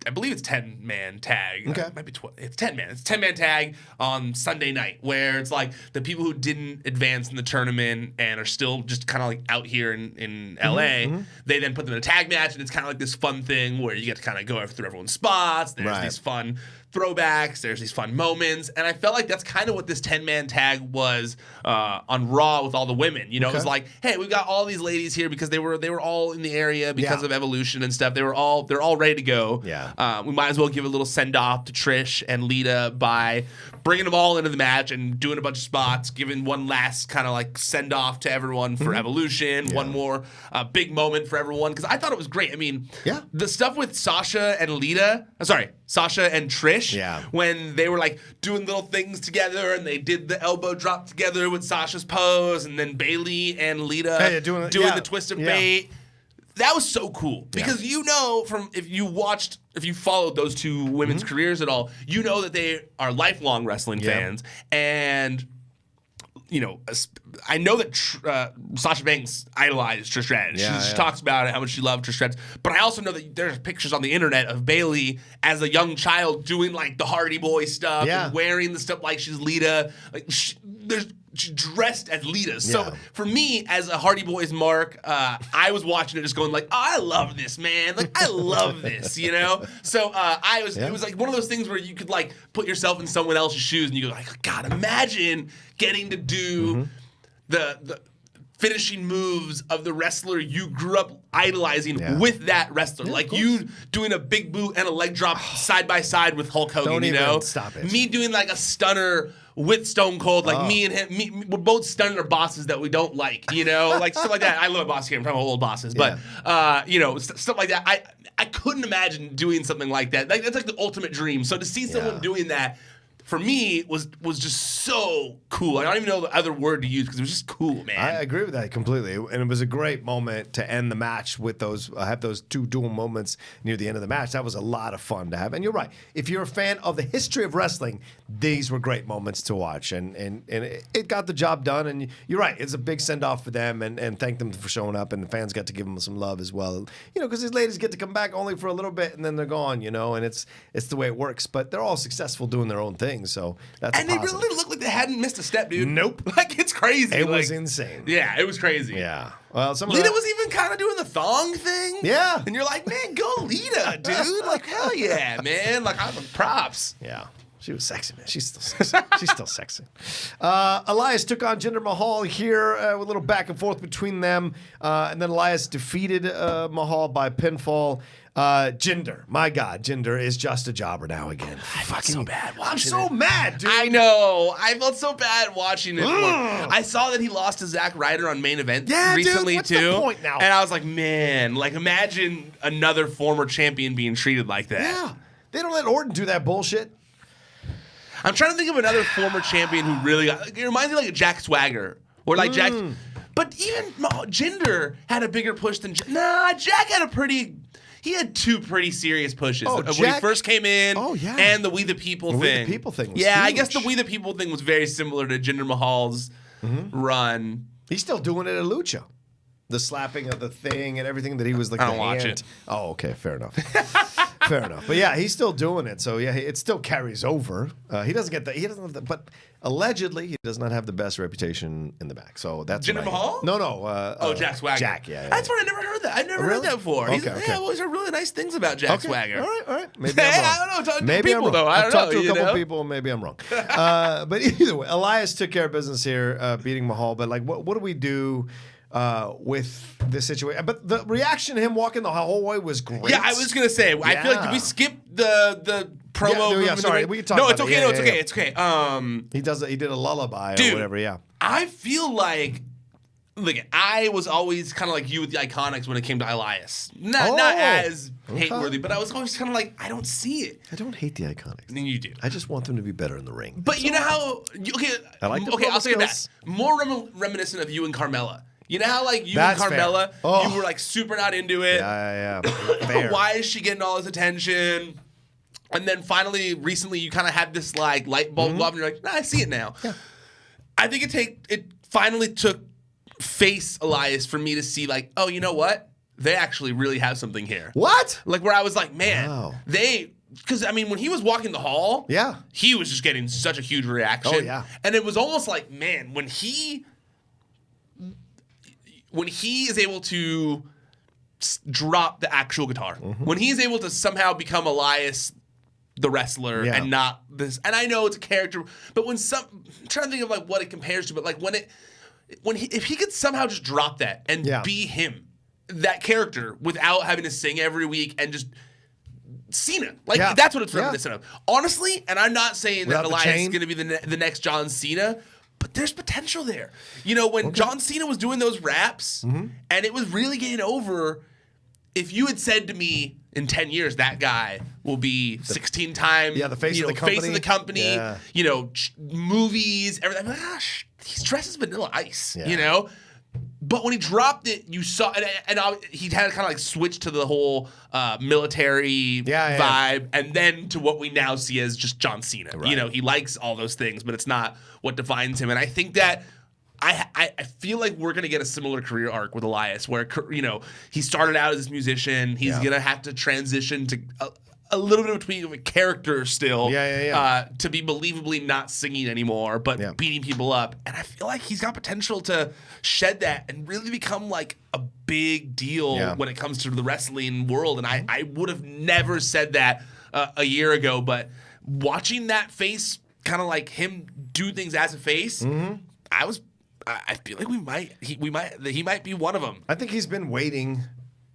I believe it's 10-man tag. Okay. It might be 12. It's 10-man. It's 10-man tag on Sunday night, where it's like the people who didn't advance in the tournament and are still just kind of like out here in LA, they then put them in a tag match, and it's kind of like this fun thing where you get to kind of go through everyone's spots. There's these fun throwbacks. There's these fun moments, and I felt like that's kind of what this 10-man tag was on Raw with all the women. It was like, hey, we've got all these ladies here because they were all in the area because of Evolution and stuff. They're all ready to go. Yeah. We might as well give a little send off to Trish and Lita by bringing them all into the match and doing a bunch of spots, giving one last kind of like send off to everyone for Evolution, one more big moment for everyone, because I thought it was great. I mean, the stuff with Sasha and Trish, when they were like doing little things together and they did the elbow drop together with Sasha's pose, and then Bailey and Lita doing the twist of fate. That was so cool because if you followed those two women's careers at all, that they are lifelong wrestling fans, and I know that Sasha Banks idolized Trish Stratus. She talks about it, how much she loved Trish Stratus. But I also know that there's pictures on the internet of Bailey as a young child doing like the Hardy Boy stuff and wearing the stuff like she's Lita. Like she's dressed as Lita. So for me, as a Hardy Boys mark, I was watching it just going like, oh, I love this, man. Like, I love this, So it was like one of those things where you could like put yourself in someone else's shoes and you go like, God, imagine getting to do the finishing moves of the wrestler you grew up idolizing with that wrestler. Yeah, like you doing a big boot and a leg drop side by side with Hulk Hogan, Don't you even know? stop it. Me doing like a stunner with Stone Cold, like me and him, we're both stunning our bosses that we don't like, you know? Like stuff like that. I love boss here, I'm talking about old bosses. But, you know, stuff like that. I couldn't imagine doing something like that. Like, that's like the ultimate dream. So to see someone doing that, for me, was just so cool. I don't even know the other word to use because it was just cool, man. I agree with that completely, and it was a great moment to end the match with those. Have those two dual moments near the end of the match. That was a lot of fun to have. And you're right. If you're a fan of the history of wrestling, these were great moments to watch, and it got the job done. And you're right. It's a big send off for them, and thank them for showing up. And the fans got to give them some love as well. You know, because these ladies get to come back only for a little bit, and then they're gone. You know, and it's the way it works. But they're all successful doing their own thing. So that's and they really looked like they hadn't missed a step, dude. Nope. Like it's crazy. It was insane. Yeah, it was crazy. Yeah. Well, Lita was even kind of doing the thong thing. Yeah. And you're like, man, go Lita, dude. Like, hell yeah, man. Like, I'm props. Yeah. She was sexy, man. She's still sexy. She's still sexy. Elias took on Jinder Mahal here with a little back and forth between them. And then Elias defeated Mahal by pinfall. Jinder, my God, Jinder is just a jobber now again. I felt so bad watching I'm so mad, dude. I know. I felt so bad watching it. I saw that he lost to Zack Ryder on main event recently, dude, what's too. the point now? And I was like, man, like imagine another former champion being treated like that. Yeah. They don't let Orton do that bullshit. I'm trying to think of another former champion who really got. It reminds me like a Jack Swagger. Or like Jack. But even Jinder had a bigger push than. Jack had a pretty. He had two pretty serious pushes when he first came in, and the We the People thing. We the People thing was huge. I guess the We the People thing was very similar to Jinder Mahal's run. He's still doing it at Lucha. The slapping of the thing and everything that he was like. I don't watch it. Oh, okay, fair enough. Fair enough. But yeah, he's still doing it. So yeah, it still carries over. He doesn't get that. He doesn't have that. But allegedly, he does not have the best reputation in the back. So that's Jinder Mahal? No. Jack Swagger. Jack, yeah. That's what I never heard that. I never heard that before. Okay, I've always heard really nice things about Jack Swagger. All right. Maybe I'm wrong. I don't know. Talk to maybe people, I'm wrong. though. I don't I've talked know, to a couple know? people. Maybe I'm wrong. But either way, Elias took care of business here, beating Mahal. But like, what do we do? With this situation, but the reaction to him walking the hallway was great. Yeah, I was gonna say. I feel like did we skip the promo? Yeah, sorry, we can talk. No, about it's okay. it. No, it's okay. It's okay. He did a lullaby dude, or whatever. Yeah, I feel like. Look, I was always kind of like you with the Iconics when it came to Elias. Not as hate-worthy, but I was always kind of like, I don't see it. I don't hate the Iconics. And you do. I just want them to be better in the ring. But you know how? I like the I'll say that. skills. More reminiscent of you and Carmella. You know how like you That's and Carmella, fair. you were like super not into it. Yeah. Fair. Why is she getting all this attention? And then finally, recently, you kind of had this like light bulb go off, and you're like, nah, I see it now. Yeah. I think it finally took face Elias for me to see like, oh, you know what? They actually really have something here. What? Like where I was like, man, Wow. because I mean, when he was walking the hall, he was just getting such a huge reaction. Oh, yeah. And it was almost like, man, when he is able to drop the actual guitar, when he's able to somehow become Elias the wrestler and not this, and I know it's a character, but when I'm trying to think of like what it compares to, but like if he could somehow just drop that and be him, that character, without having to sing every week and just Cena, like that's what it's reminiscent of. Honestly, and I'm not saying that Elias is going to be the next John Cena. But there's potential there. You know, when John Cena was doing those raps and it was really getting over, if you had said to me in 10 years, that guy will be 16 times the face of the company, you know, movies, everything. Gosh, he dresses Vanilla Ice, you know? But when he dropped it, you saw, and he had to kind of like switch to the whole military vibe, and then to what we now see as just John Cena. Right. You know, he likes all those things, but it's not what defines him. And I think that I feel like we're gonna get a similar career arc with Elias, where he started out as this musician. He's gonna have to transition to a little bit of a character still, to be believably not singing anymore, but beating people up. And I feel like he's got potential to shed that and really become like a big deal when it comes to the wrestling world. And I would have never said that a year ago, but watching that face, kind of like him do things as a face, I feel like he might be one of them. I think he's been waiting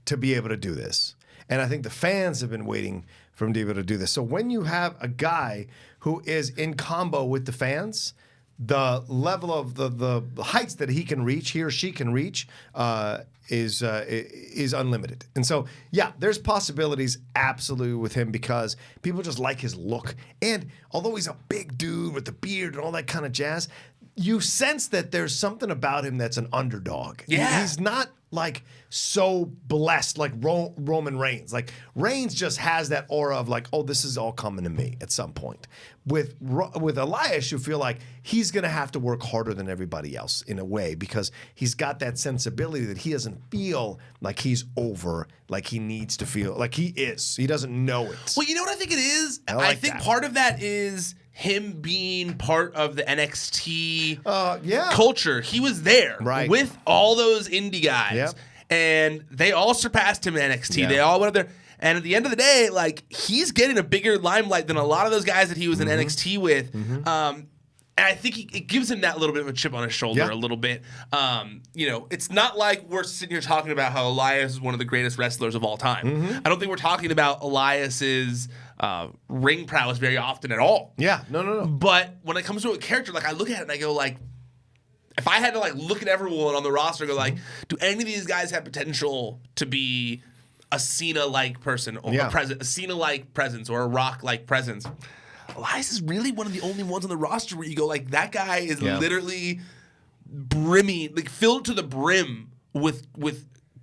to be able to do this. And I think the fans have been waiting for him to be able to do this. So when you have a guy who is in combo with the fans, the level of the heights that he or she can reach is unlimited. And so, yeah, there's possibilities absolutely with him because people just like his look. And although he's a big dude with the beard and all that kind of jazz, you sense that there's something about him that's an underdog. Yeah. He's not like so blessed like Roman Reigns. Like Reigns just has that aura of like, oh, this is all coming to me at some point. With Elias, you feel like he's going to have to work harder than everybody else in a way because he's got that sensibility that he doesn't feel like he's over, like he needs to feel like he is. He doesn't know it. Well, you know what I think it is? I think that. part of that is him being part of the NXT culture. He was there with all those indie guys. Yep. And they all surpassed him in NXT. Yeah. They all went up there. And at the end of the day, like, he's getting a bigger limelight than a lot of those guys that he was in NXT with. And I think it gives him that little bit of a chip on his shoulder a little bit. You know, it's not like we're sitting here talking about how Elias is one of the greatest wrestlers of all time. I don't think we're talking about Elias's ring prowess very often at all. Yeah, no. But when it comes to a character, like, I look at it and I go, like, if I had to, like, look at everyone on the roster and go, like, do any of these guys have potential to be a Cena-like person or a Cena-like presence or a Rock-like presence? Elias is really one of the only ones on the roster where you go, like, that guy is literally brimming, like, filled to the brim with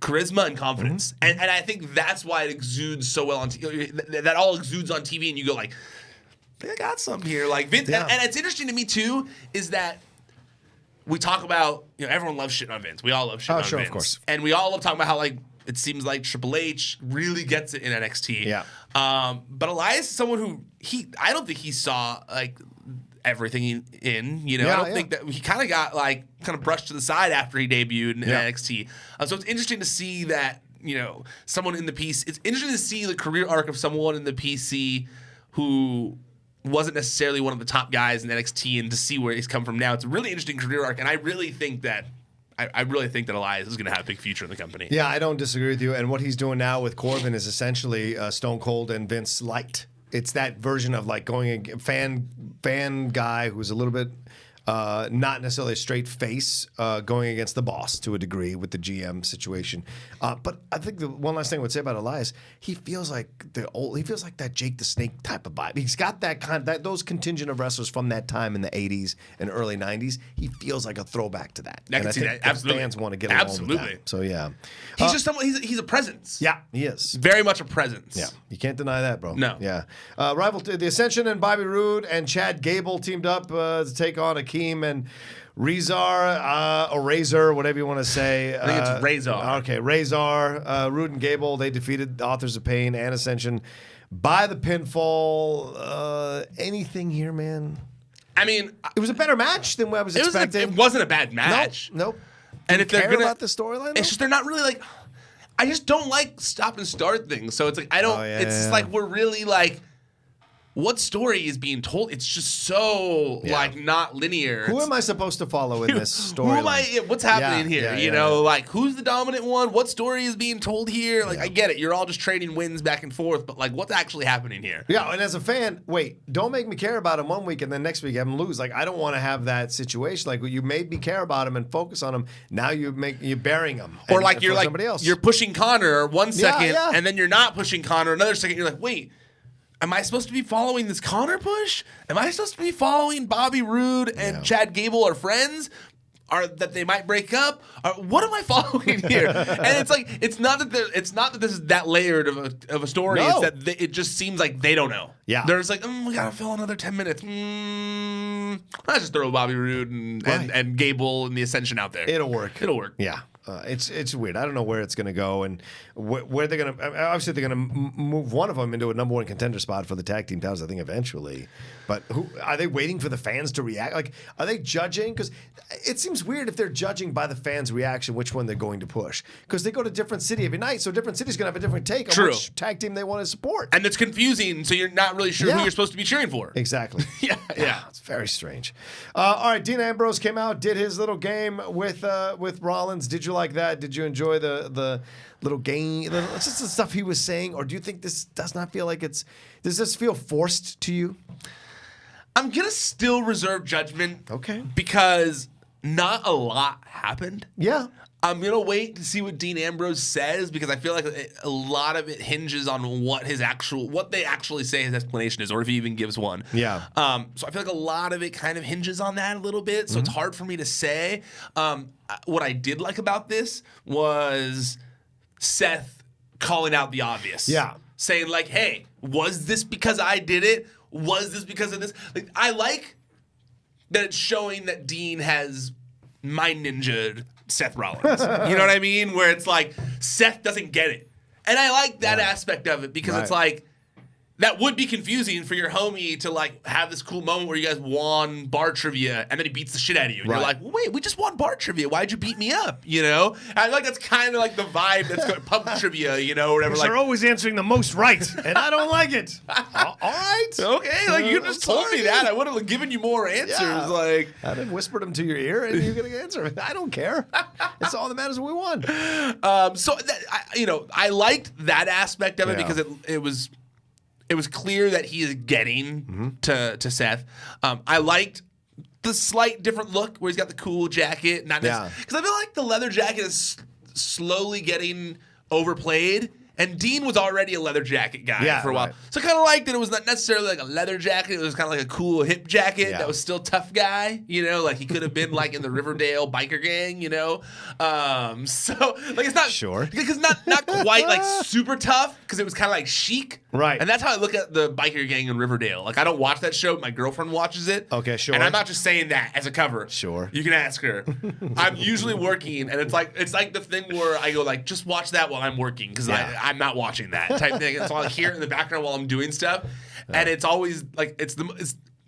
charisma and confidence. And I think that's why it exudes so well on TV. That all exudes on TV, and you go, like, I got something here. Like, Vince, and it's interesting to me, too, is that we talk about, you know, everyone loves shit on Vince. We all love shit on Vince. Of course. And we all love talking about how, like, it seems like Triple H really gets it in NXT. Yeah. But Elias is someone who I don't think he saw, like, everything in, you know. I don't think that he kind of brushed to the side after he debuted in NXT. So it's interesting to see that, you know, someone in the PC. It's interesting to see the career arc of someone in the PC who wasn't necessarily one of the top guys in NXT, and to see where he's come from now. It's a really interesting career arc, and I really think that Elias is going to have a big future in the company. Yeah, I don't disagree with you. And what he's doing now with Corbin is essentially Stone Cold and Vince light. It's that version of like going a fan guy who's a little bit not necessarily a straight face going against the boss to a degree with the GM situation. But I think the one last thing I would say about Elias, he feels like that Jake the Snake type of vibe. He's got those contingent of wrestlers from that time in the 80s and early 90s. He feels like a throwback to that. I can see that. Absolutely. Fans want to get along with that. So yeah. He's just someone, he's a presence. Yeah, he is. Very much a presence. Yeah. You can't deny that, bro. No. Yeah. The Ascension and Bobby Roode and Chad Gable teamed up to take on Akeem and Razor, whatever you want to say. I think it's Razor. Okay, Razor. Roode and Gable, they defeated the Authors of Pain and Ascension by the pinfall. Anything here, man? I mean, it was a better match than what I was expecting. It wasn't a bad match. Nope. And if they're care about the storyline, it's just they're not really like. I just don't like stop and start things. So it's like I don't. It's like we're really like. What story is being told? It's just so like not linear. Who am I supposed to follow in this story? What's happening here? You know, like who's the dominant one? What story is being told here? Like I get it. You're all just trading wins back and forth, but like what's actually happening here? Yeah, and as a fan, don't make me care about him one week and then next week have him lose. Like I don't want to have that situation. Like you made me care about him and focus on him. Now you're burying him. Or like you're somebody else. You're pushing Connor 1 second and then you're not pushing Connor another second. You're like, wait. Am I supposed to be following this Connor push? Am I supposed to be following Bobby Roode and Chad Gable are friends? That they might break up? What am I following here? And it's like it's not that this is that layered of a story. No. It's that it just seems like they don't know. Yeah, they're just like, we gotta fill another 10 minutes. Let's just throw Bobby Roode and Gable and the Ascension out there. It'll work. It'll work. Yeah. It's weird. I don't know where it's going to go and where they're going to. Obviously, they're going to move one of them into a number one contender spot for the tag team titles, I think, eventually. But who are they waiting for the fans to react? Like, are they judging? Because it seems weird if they're judging by the fans' reaction which one they're going to push. Because they go to different city every night, so different city's going to have a different take on which tag team they want to support. And it's confusing, so you're not really sure who you're supposed to be cheering for. Exactly. Yeah. It's very strange. All right, Dean Ambrose came out, did his little game with Rollins. Did you like that? Did you enjoy the little game? It's just the stuff he was saying, or do you think this does not feel like does this feel forced to you? I'm going to still reserve judgment. Okay. Because not a lot happened. Yeah. I'm going to wait to see what Dean Ambrose says because I feel like a lot of it hinges on what they actually say his explanation is, or if he even gives one. Yeah. So I feel like a lot of it kind of hinges on that a little bit. So it's hard for me to say. What I did like about this was Seth calling out the obvious. Yeah. Saying like, hey, was this because I did it? Was this because of this? Like, I like that it's showing that Dean has mind ninja'd Seth Rollins. You know what I mean? Where it's like, Seth doesn't get it. And I like that aspect of it because it's like, that would be confusing for your homie to like have this cool moment where you guys won bar trivia and then he beats the shit out of you. And you're like, well, wait, we just won bar trivia. Why'd you beat me up? You know? And I feel like that's kind of like the vibe that's going pub trivia, you know, or whatever. Like, they're always answering the most right, and I don't like it. All right. Okay, like you just told me that. I would have given you more answers. Yeah. Like I'd have whispered them to your ear, and you're going to answer. I don't care. It's all that matters. We won. So I liked that aspect of it because it was clear that he is getting to Seth. I liked the slight different look where he's got the cool jacket. Not because I feel like the leather jacket is slowly getting overplayed. And Dean was already a leather jacket guy for a while. Right. So I kind of liked that it was not necessarily like a leather jacket. It was kind of like a cool hip jacket that was still tough guy. You know, like he could have been like in the Riverdale biker gang, you know. So like it's not because not quite like super tough because it was kind of like chic. Right. And that's how I look at the biker gang in Riverdale. Like I don't watch that show. My girlfriend watches it. Okay, sure. And I'm not just saying that as a cover. Sure. You can ask her. I'm usually working and it's like the thing where I go like, just watch that while I'm working because I'm not watching that type thing. So I hear it in the background while I'm doing stuff. And it's always like it's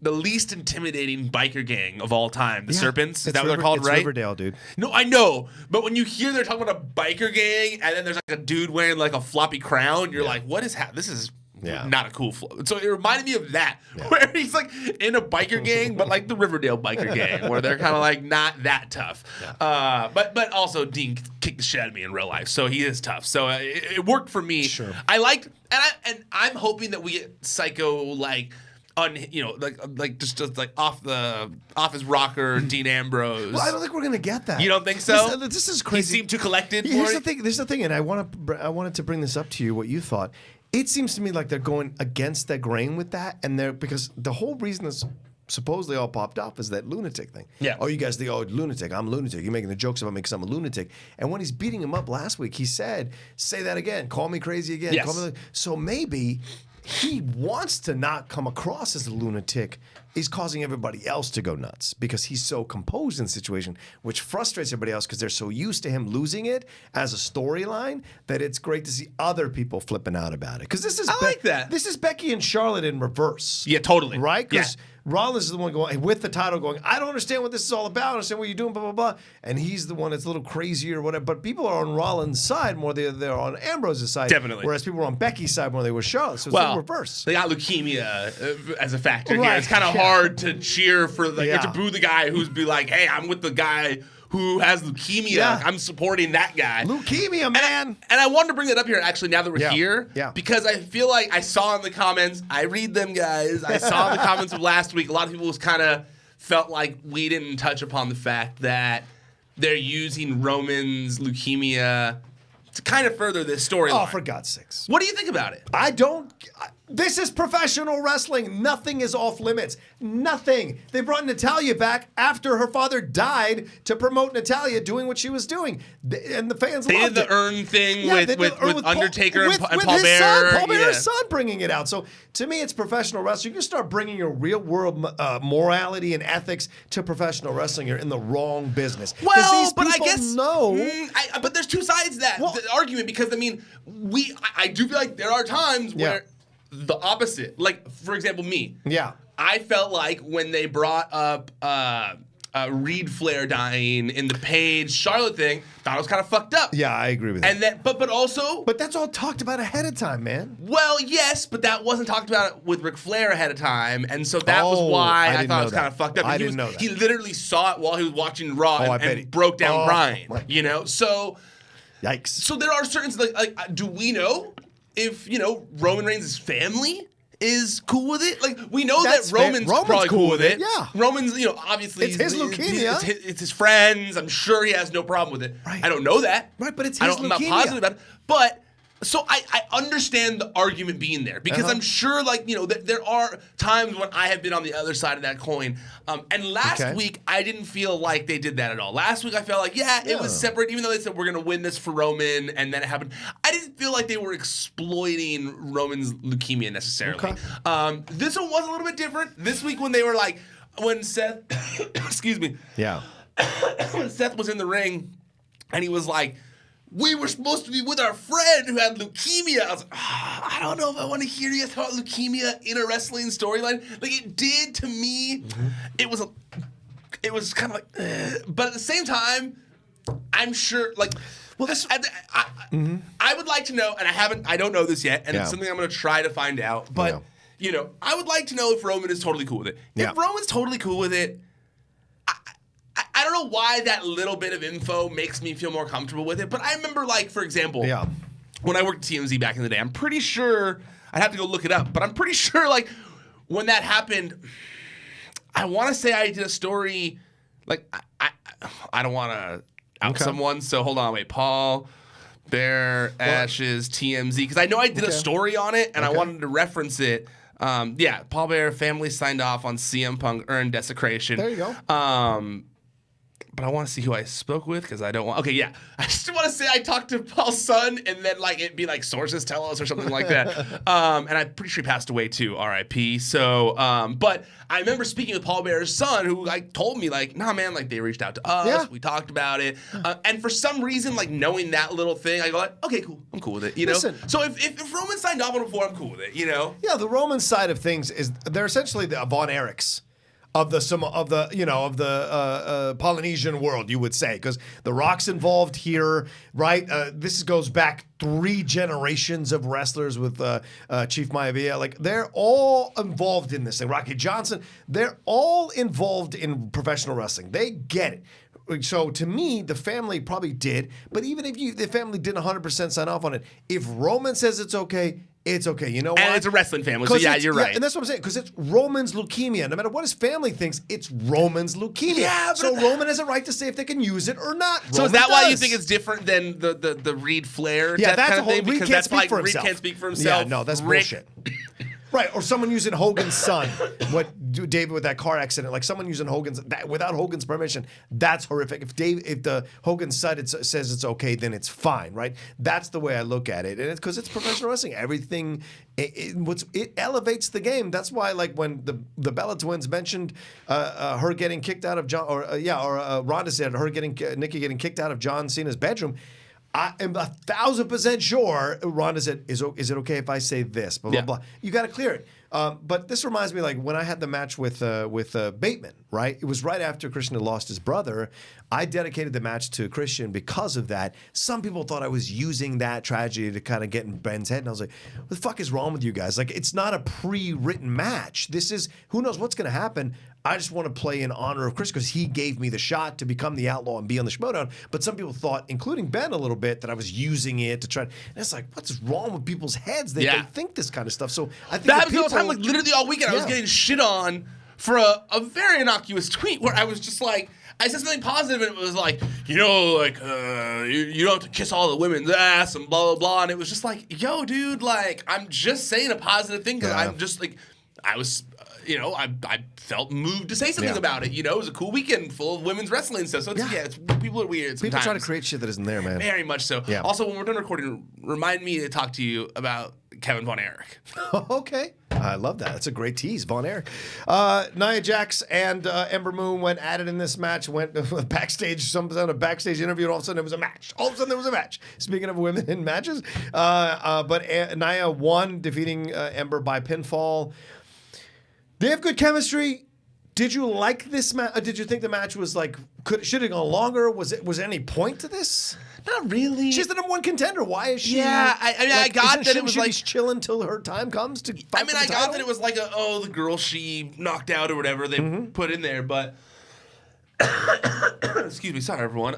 the least intimidating biker gang of all time. The Serpents. Is that what they're called, right? Riverdale, dude. No, I know. But when you hear they're talking about a biker gang and then there's like a dude wearing like a floppy crown, you're like, what is this is not a cool flow. So it reminded me of that, where he's like in a biker gang, but like the Riverdale biker gang, where they're kind of like not that tough. Yeah. But also Dean kicked the shit out of me in real life, so he is tough. So it worked for me. Sure. I liked, and I'm hoping that we get Psycho like just like off his rocker, Dean Ambrose. Well, I don't think we're gonna get that. You don't think so? This is crazy. He seemed too collected. Here's the thing, and I wanted to bring this up to you. What you thought? It seems to me like they're going against the grain with that, and because the whole reason this supposedly all popped up is that lunatic thing. Yeah. Oh, you guys think, lunatic, I'm lunatic. You're making the jokes about me because I'm a lunatic. And when he's beating him up last week, he said, say that again. Call me crazy again. Yes. So maybe he wants to not come across as a lunatic. He's causing everybody else to go nuts because he's so composed in the situation, which frustrates everybody else because they're so used to him losing it as a storyline that it's great to see other people flipping out about it. Because I like that. This is Becky and Charlotte in reverse. Yeah, totally. Right? Because Rollins is the one going with the title going, I don't understand what this is all about. I don't understand what you're doing, blah, blah, blah. And he's the one that's a little crazy or whatever. But people are on Rollins' side more than they're on Ambrose's side. Definitely. Whereas people were on Becky's side more than they were Charlotte. So it's in reverse. They got leukemia as a factor here. It's kind of hard to cheer for to boo the guy who's be like, hey, I'm with the guy who has leukemia. Yeah. I'm supporting that guy. Leukemia, man. And I wanted to bring that up here, actually, now that we're here. Yeah. Because I feel like I saw in the comments, I read them, guys. I saw in the comments of last week, a lot of people kind of felt like we didn't touch upon the fact that they're using Roman's leukemia to kind of further this storyline. Oh, for God's sakes. What do you think about it? This is professional wrestling. Nothing is off limits. Nothing. They brought Natalya back after her father died to promote Natalya doing what she was doing. And the fans loved it. They did the Earn thing with Undertaker and Paul his Bearer. Son, Paul Bearer's son bringing it out. So to me, it's professional wrestling. You can start bringing your real world morality and ethics to professional wrestling. You're in the wrong business. Well, but I guess no. But there's two sides to that the argument, because I mean, I do feel like there are times where the opposite, like for example, me. Yeah. I felt like when they brought up Reed Flair dying in the Paige Charlotte thing, thought it was kind of fucked up. Yeah, I agree with that. And then, but also, but that's all talked about ahead of time, man. Well, yes, but that wasn't talked about with Ric Flair ahead of time, and so that was why I thought it was kind of fucked up. I didn't know that. He literally saw it while he was watching Raw and broke down Bryan. You know, so yikes. So there are certain like do we know if Roman Reigns' family is cool with it? Like, we know that Roman's probably cool with it. Yeah. Roman's, obviously it's his leukemia. It's his friends. I'm sure he has no problem with it. Right. I don't know that. Right, but it's his leukemia. I'm not positive about it. But so I understand the argument being there, because I'm sure, like, that there are times when I have been on the other side of that coin. And last week, I didn't feel like they did that at all. Last week, I felt like, it was separate, even though they said we're going to win this for Roman, and then it happened. I didn't feel like they were exploiting Roman's leukemia necessarily. Okay. This one was a little bit different. This week, when they were like, when Seth, excuse me. Yeah. When Seth was in the ring, and he was like, we were supposed to be with our friend who had leukemia. I was like, I don't know if I want to hear you talk about leukemia in a wrestling storyline. Like, it did to me. It was kind of like, but at the same time, I'm sure, like, well, this I would like to know, and I don't know this yet, and it's something I'm going to try to find out. But I would like to know if Roman is totally cool with it. If Roman's totally cool with it, I don't know why that little bit of info makes me feel more comfortable with it, but I remember, like, for example, when I worked at TMZ back in the day, I'm pretty sure, I'd have to go look it up, but I'm pretty sure, like, when that happened, I want to say I did a story, like, I don't want to out someone, so hold on, wait, Paul Bear Ashes TMZ, because I know I did a story on it, and I wanted to reference it. Paul Bear family signed off on CM Punk earned desecration. There you go. But I want to see who I spoke with, because I don't want. Okay, yeah, I just want to say I talked to Paul's son, and then like it'd be like sources tell us or something like that. And I'm pretty sure he passed away too, R.I.P. So, but I remember speaking with Paul Bear's son, who like told me like, nah, man, like they reached out to us, we talked about it, and for some reason, like knowing that little thing, I go like, okay, cool, I'm cool with it, Listen, So if Roman signed off on it before, I'm cool with it, Yeah, the Roman side of things is they're essentially the Von Erichs of the Polynesian world, you would say, because The Rock's involved here, right? This goes back 3 generations of wrestlers with Chief Maivia. Like, they're all involved in this thing. Rocky Johnson, they're all involved in professional wrestling. They get it. So to me, the family probably did, but even if the family didn't 100% sign off on it, if Roman says it's okay, it's okay. You know why? And it's a wrestling family, so yeah, you're right. Yeah, and that's what I'm saying, because it's Roman's leukemia. No matter what his family thinks, it's Roman's leukemia. Yeah, so Roman has a right to say if they can use it or not. So is that why you think it's different than the Reed Flair that's kind a of whole, thing? Because that's like Reed can't speak for himself. Yeah, no, that's bullshit. Right, or someone using Hogan's son, what David with that car accident, like someone using Hogan's without Hogan's permission, that's horrific. If the Hogan's side says it's okay, then it's fine, right? That's the way I look at it, and it's because it's professional wrestling. Everything it elevates the game. That's why, like when the Bella Twins mentioned her getting kicked out of John, or Ronda said Nikki getting kicked out of John Cena's bedroom. I am 1,000% sure Ronda said, is it okay if I say this? Blah, blah, blah. You got to clear it. But this reminds me, like, when I had the match with Bateman, right? It was right after Christian had lost his brother. I dedicated the match to Christian because of that. Some people thought I was using that tragedy to kind of get in Ben's head. And I was like, what the fuck is wrong with you guys? Like, it's not a pre-written match. This is, who knows what's going to happen. I just want to play in honor of Chris because he gave me the shot to become the outlaw and be on the Schmodown. But some people thought, including Ben a little bit, that I was using it to try. And it's like, what's wrong with people's heads? They think this kind of stuff. So I think that happens all the time. Like literally all weekend, I was getting shit on for a very innocuous tweet where I was just like, I said something positive, and it was like, you don't have to kiss all the women's ass and blah, blah, blah. And it was just like, yo, dude, like, I'm just saying a positive thing because I'm just like, I was, I felt moved to say something about it. It was a cool weekend full of women's wrestling stuff. So, people are weird sometimes. People try to create shit that isn't there, man. Very much so. Yeah. Also, when we're done recording, remind me to talk to you about Kevin Von Erich. Okay. I love that. That's a great tease, Von Erich. Nia Jax and Ember Moon went at it in this match, went backstage, a backstage interview, and all of a sudden there was a match. Speaking of women in matches. But Nia won, defeating Ember by pinfall. They have good chemistry. Did you like this match? Did you think the match was like, should it have gone longer? Was there any point to this? Not really. She's the number one contender. Why is she? Yeah, I got that it was like chill until her time comes to fight for the I got title? that it was like the girl she knocked out or whatever they put in there, but excuse me, sorry everyone.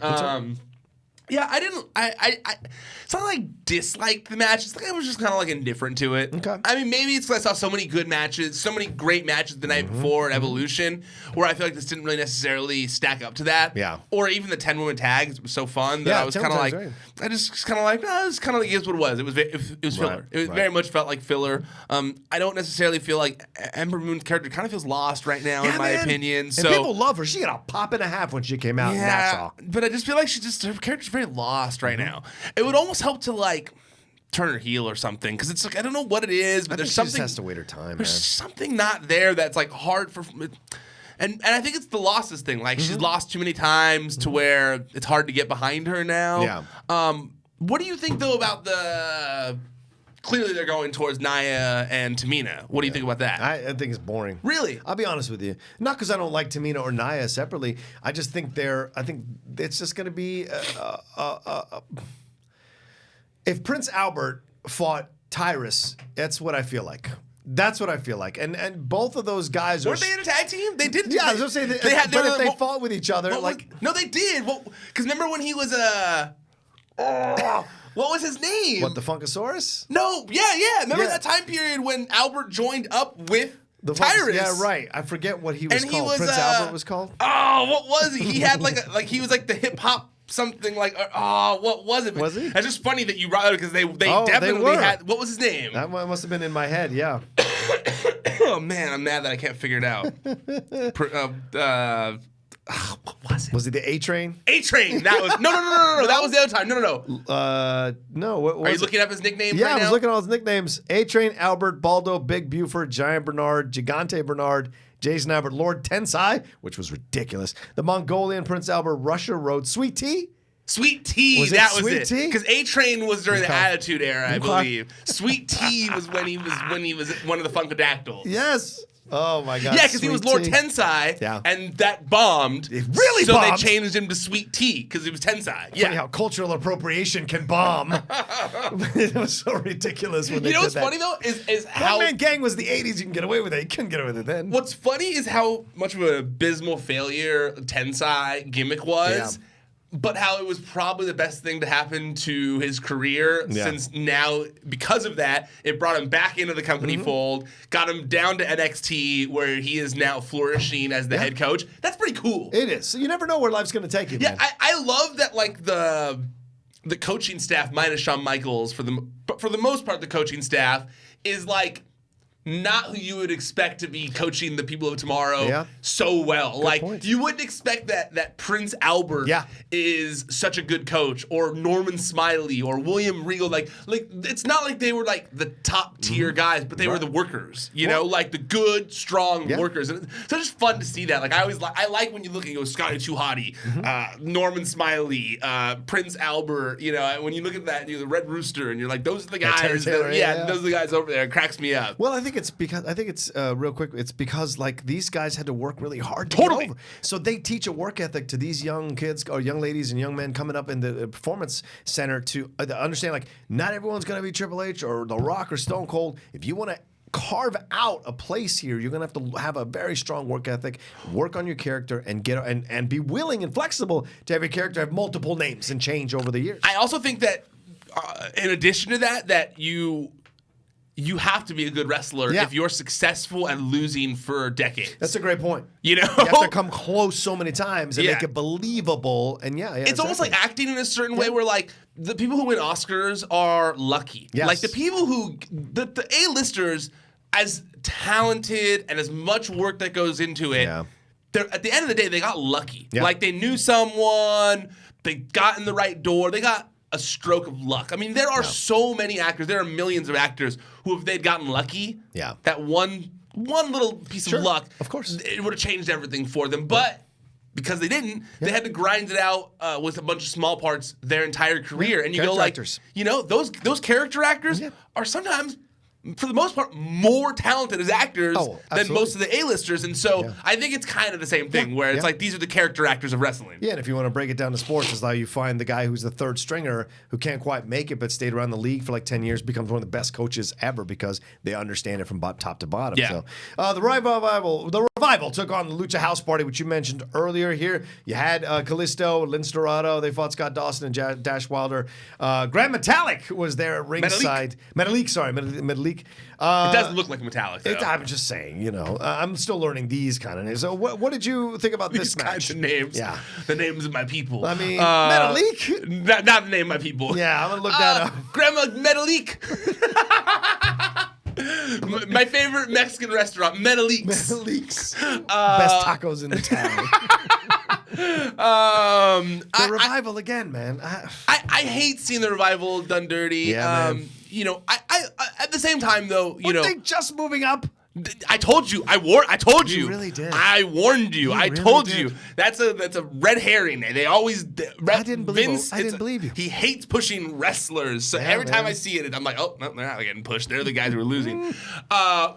Yeah, I didn't. It's not like I disliked the match. It's like I was just kind of like indifferent to it. Okay. I mean, maybe it's because I saw so many good matches, so many great matches the night before at Evolution, where I feel like this didn't really necessarily stack up to that. Yeah. Or even the 10-woman tags was so fun that I was kind of like, I just kind of like, it's kind of like it was what it was. It was filler. It very much felt like filler. I don't necessarily feel like Ember Moon's character kind of feels lost right now, in my opinion. And so people love her. She got a pop and a half when she came out. yeah, And that's all. but I just feel like her character's very lost right now. It would almost help to like turn her heel or something, because it's like I don't know what it is, but there's something. She just has to wait her time. There's something not there that's like hard for. And I think it's the losses thing. Like she's lost too many times to where it's hard to get behind her now. Yeah. What do you think though about the? Clearly they're going towards Nia and Tamina. What do you think about that? I think it's boring. Really? I'll be honest with you. Not because I don't like Tamina or Nia separately. I just think I think it's just going to be. If Prince Albert fought Tyrus, that's what I feel like. That's what I feel like. And both of those guys weren't they in a tag team? They did. Yeah, I was going to say if they fought with each other, no, they did. Because remember when he was what was his name? What, the Funkasaurus? No, yeah. Remember that time period when Albert joined up with Tyrus? Yeah, right. I forget what he was called. Prince Albert was called? Oh, what was he? He had he was like the hip hop something like what was it? Was he? It's just funny that you brought it because they definitely had. What was his name? That one must have been in my head. Yeah. Oh man, I'm mad that I can't figure it out. What was it? Was it the A-Train? A-Train. That was no. That was the other time. No. No. What Are you looking up his nicknames? Yeah, right I was now? looking at all his nicknames: A-Train, Albert, Baldo, Big Buford, Giant Bernard, Gigante Bernard, Jason Albert, Lord Tensai, which was ridiculous. The Mongolian Prince Albert, Russia Road, Sweet Tea. Sweet Tea, was it. Because A-Train was during the Attitude Era, I believe. Sweet Tea was when he was one of the Funkadactyls. Yes. Oh my God. Yeah, because he was Lord Tensai, and that bombed. It really so bombed. They changed him to Sweet Tea because he was Tensai. Yeah. Funny how cultural appropriation can bomb. It was so ridiculous when they did that. You know what's funny though is how One Man Gang was the '80s. You can get away with it. You couldn't get away with it then. What's funny is how much of an abysmal failure Tensai gimmick was. Yeah. But how it was probably the best thing to happen to his career since now, because of that, it brought him back into the company fold, got him down to NXT where he is now flourishing as the head coach. That's pretty cool. It is. So you never know where life's going to take you, man. I love that like the coaching staff minus Shawn Michaels for the most part the coaching staff is like not who you would expect to be coaching the people of tomorrow so well. Good like point. You wouldn't expect that Prince Albert is such a good coach, or Norman Smiley or William Regal. Like it's not like they were like the top tier guys, but they were the workers. You know, like the good, strong workers. And so it's just fun to see that. Like I like when you look and you go Scotty Too Hottie, Norman Smiley, Prince Albert. You know, when you look at that, the Red Rooster, and you're like, those are the guys. Those are the guys over there. It cracks me up. Well, I think it's real quick. It's because like these guys had to work really hard to get over. So they teach a work ethic to these young kids or young ladies and young men coming up in the performance center to understand like not everyone's going to be Triple H or The Rock or Stone Cold. If you want to carve out a place here, you're going to have a very strong work ethic, work on your character, and get and be willing and flexible to have your character have multiple names and change over the years. I also think that in addition to that you you have to be a good wrestler if you're successful at losing for decades. That's a great point. You have to come close so many times and make it believable. And it's almost like acting in a certain way where like the people who win Oscars are lucky. Yes. Like the people who the A-listers, as talented and as much work that goes into it, they're at the end of the day they got lucky. Yeah. Like they knew someone, they got in the right door, they got a stroke of luck. I mean, there are so many actors. There are millions of actors who, if they'd gotten lucky, that one little piece of luck, of course, it would have changed everything for them. But because they didn't, they had to grind it out with a bunch of small parts their entire career. And you go like, actors. Those character actors are sometimes, for the most part, more talented as actors than most of the A-listers. And so I think it's kind of the same thing where it's like these are the character actors of wrestling. Yeah, and if you want to break it down to sports, it's like you find the guy who's the third stringer who can't quite make it but stayed around the league for like 10 years, becomes one of the best coaches ever because they understand it from top to bottom. Yeah. So the Revival took on the Lucha House Party, which you mentioned earlier here. You had Kalisto, Lince Dorado. They fought Scott Dawson and Dash Wilder. Grand Metalik was there at ringside. Metalik. It doesn't look like metallic, though. I'm just saying, I'm still learning these kind of names. So what did you think about this match? Kinds of names. Yeah. The names of my people. I mean, Metalik? Not the name of my people. Yeah, I'm going to look that up. Grandma Metalik. My favorite Mexican restaurant, Metalik's. Best tacos in the town. The Revival again, man. I hate seeing the Revival done dirty. Yeah, man. I at the same time though, Weren't they just moving up? I told you. I told you. You really did. I warned you. I told you. That's a red herring. They always. I didn't believe you. He hates pushing wrestlers. So every time I see it, I'm like, oh no, they're not getting pushed. They're the guys who are losing. I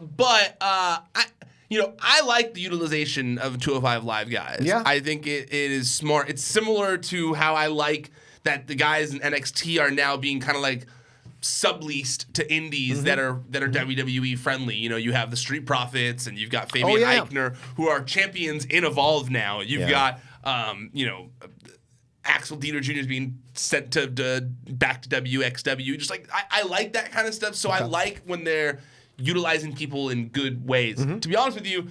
like the utilization of 205 Live guys. Yeah. I think it is smart. It's similar to how I like that the guys in NXT are now being kind of like subleased to indies that are WWE friendly. You have the Street Profits and you've got Fabian Eichner who are champions in Evolve now. You've got Axel Dieter Jr. is being sent to back to WXW. Just like I like that kind of stuff. So I like when they're utilizing people in good ways. To be honest with you,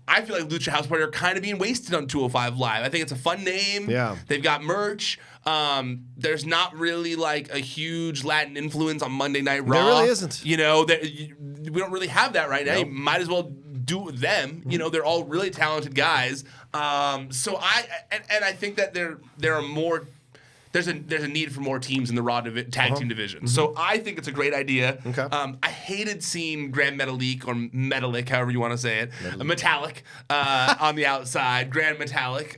I feel like Lucha House Party are kind of being wasted on 205 Live. I think it's a fun name. Yeah. They've got merch. There's not really like a huge Latin influence on Monday Night Raw. There really isn't. We don't really have that right now. You might as well do it with them. They're all really talented guys. So I think that there are more. There's a need for more teams in the Raw tag team division. So I think it's a great idea. Okay. I hated seeing Grand Metalik or Metalik, however you want to say it, Metallic on the outside. Grand Metalik.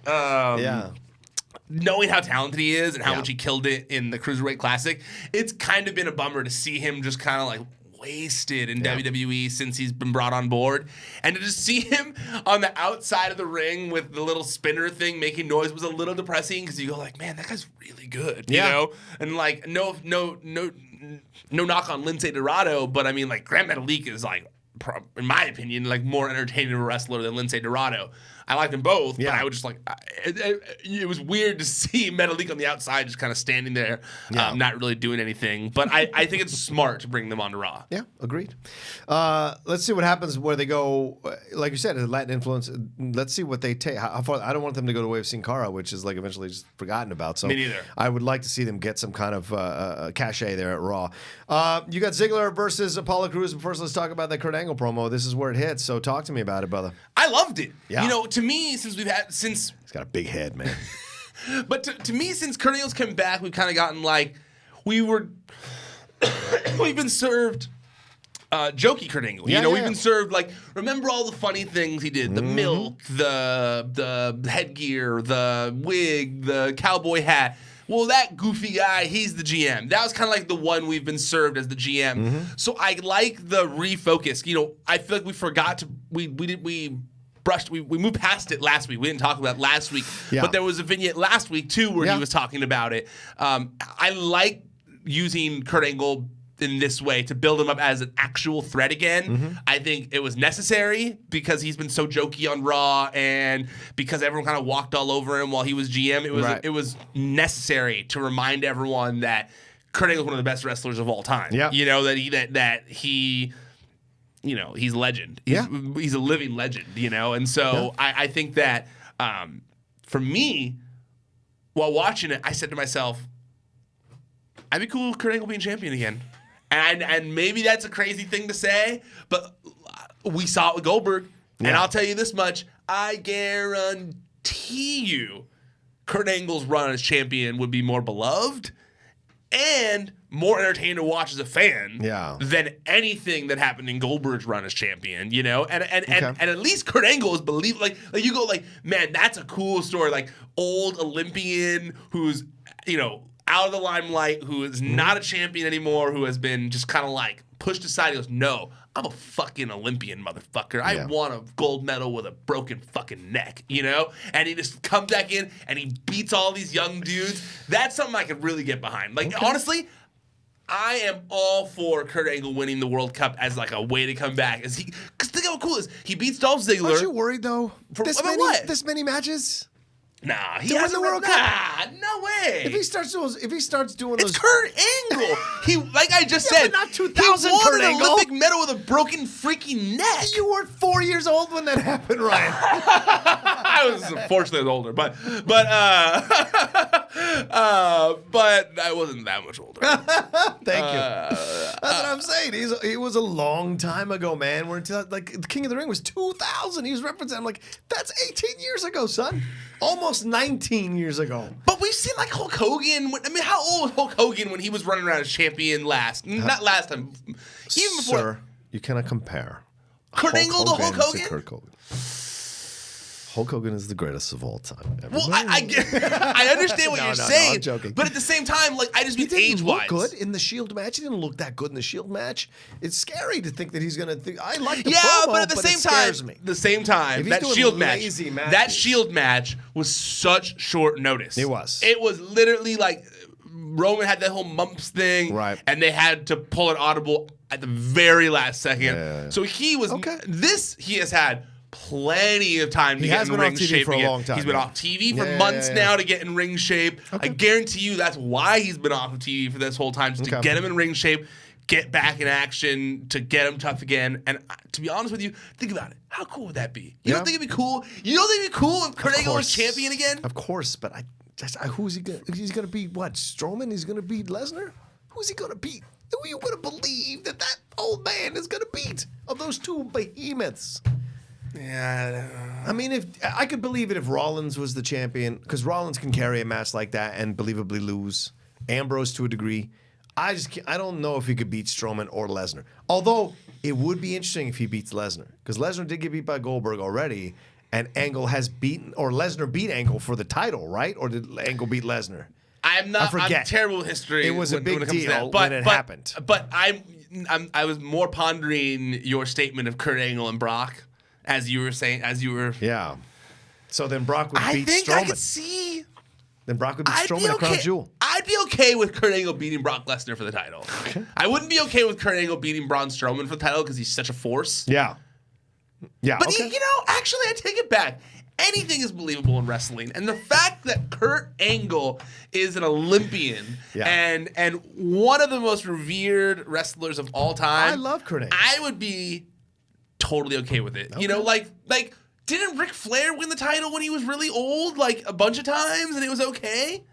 Knowing how talented he is and how much he killed it in the Cruiserweight Classic, it's kind of been a bummer to see him just kind of like wasted in WWE since he's been brought on board. And to just see him on the outside of the ring with the little spinner thing making noise was a little depressing because you go like, man, that guy's really good, you know? And like, no knock on Lince Dorado, but I mean, like, Grand Metalik is like, in my opinion, like more entertaining a wrestler than Lince Dorado. I liked them both, but I was just like, it was weird to see Metalik on the outside just kind of standing there, not really doing anything. But I think it's smart to bring them onto Raw. Yeah, agreed. Let's see what happens where they go. Like you said, Latin influence. Let's see what they take. How far? I don't want them to go the way of Sin Cara, which is like eventually just forgotten about. So me neither. I would like to see them get some kind of cachet there at Raw. You got Ziggler versus Apollo Crews. But first, let's talk about that Kurt Angle promo. This is where it hits. So talk to me about it, brother. I loved it. Yeah. To me, since he's got a big head, man. But to me, since Kurt Angle's come back, we've kind of gotten like we've been served jokey Kurt Angle. We've been served like, remember all the funny things he did: the milk, the headgear, the wig, the cowboy hat. Well, that goofy guy, he's the GM. That was kind of like the one we've been served as the GM. So I like the refocus. I feel like we forgot to we moved past it last week. We didn't talk about it last week. Yeah. But there was a vignette last week, too, where he was talking about it. I like using Kurt Angle in this way to build him up as an actual threat again. I think it was necessary because he's been so jokey on Raw and because everyone kind of walked all over him while he was GM. It was necessary to remind everyone that Kurt Angle's one of the best wrestlers of all time. Yeah. You know, that he you know, he's legend. He's a living legend, you know? And so I think that for me, while watching it, I said to myself, I'd be cool with Kurt Angle being champion again. And maybe that's a crazy thing to say, but we saw it with Goldberg. And I'll tell you this much, I guarantee you Kurt Angle's run as champion would be more beloved and more entertaining to watch as a fan than anything that happened in Goldberg's run as champion, you know? And at least Kurt Angle is believable. Like you go like, man, that's a cool story. Like old Olympian who's, you know, out of the limelight, who is not a champion anymore, who has been just kind of like pushed aside. He goes, no, I'm a fucking Olympian, motherfucker. I won a gold medal with a broken fucking neck, you know? And he just comes back in and he beats all these young dudes. That's something I could really get behind. Like, honestly, I am all for Kurt Angle winning the World Cup as like a way to come back. Because think how cool it is. He beats Dolph Ziggler. Aren't you worried though? What? This many matches? Nah, he to win hasn't the World Cup. Nah, no way. If he starts doing those, it's Kurt Angle. He, like I just said, but not 2000 he won Kurt an Angle. Olympic medal with a broken freaking neck. You were 4 years old when that happened, Ryan. I was unfortunately older, but I wasn't that much older. Thank you. That's what I'm saying. He was a long time ago, man. We're into like the King of the Ring was 2000. He was referencing. I'm like, that's 18 years ago, son. Almost 19 years ago. But we've seen like Hulk Hogan. I mean, how old was Hulk Hogan when he was running around as champion last? Not last time. Even before. Sir, you cannot compare Kurt Angle to Hulk Hogan? Kurt Hogan. Hulk Hogan is the greatest of all time. Well, I understand what you're saying. I'm joking. But at the same time, like I just mean He didn't look age-wise. good in the Shield match. He didn't look that good in the Shield match. It's scary to think that he's gonna. I like the promo, but at the same time, If he's doing that Shield match was such short notice. It was. It was literally like Roman had that whole mumps thing, right? And they had to pull an audible at the very last second. Yeah. So he was he has had plenty of time to He get has in been ring off TV shape for a again. long time, He's been yeah. off TV for months now to get in ring shape. I guarantee you that's why he's been off of TV for this whole time, just to get him in ring shape, get back in action, to get him tough again. And to be honest with you, think about it. How cool would that be? You don't think it'd be cool? You don't think it'd be cool if Kurt Angle was champion again? Of course, but who's he gonna? He's gonna beat what? Strowman? He's gonna beat Lesnar? Who's he gonna beat? Who are you gonna believe that old man is gonna beat of those two behemoths? Yeah, I mean, if I could believe it if Rollins was the champion, because Rollins can carry a match like that and believably lose. Ambrose to a degree. I don't know if he could beat Strowman or Lesnar. Although it would be interesting if he beats Lesnar, because Lesnar did get beat by Goldberg already, and Angle has beaten, or Lesnar beat Angle for the title, right? Or did Angle beat Lesnar? I'm terrible with history. It was a big deal when it happened. But I was more pondering your statement of Kurt Angle and Brock. As you were. Yeah. So then Brock would beat Strowman. I think I could see. Then Brock would beat Strowman at Crown Jewel. I'd be okay with Kurt Angle beating Brock Lesnar for the title. Okay. I wouldn't be okay with Kurt Angle beating Braun Strowman for the title because he's such a force. Yeah. Yeah. But actually, I take it back. Anything is believable in wrestling, and the fact that Kurt Angle is an Olympian and one of the most revered wrestlers of all time. I love Kurt Angle. I would be totally okay with it. Okay. You know, like didn't Ric Flair win the title when he was really old, like a bunch of times, and it was okay?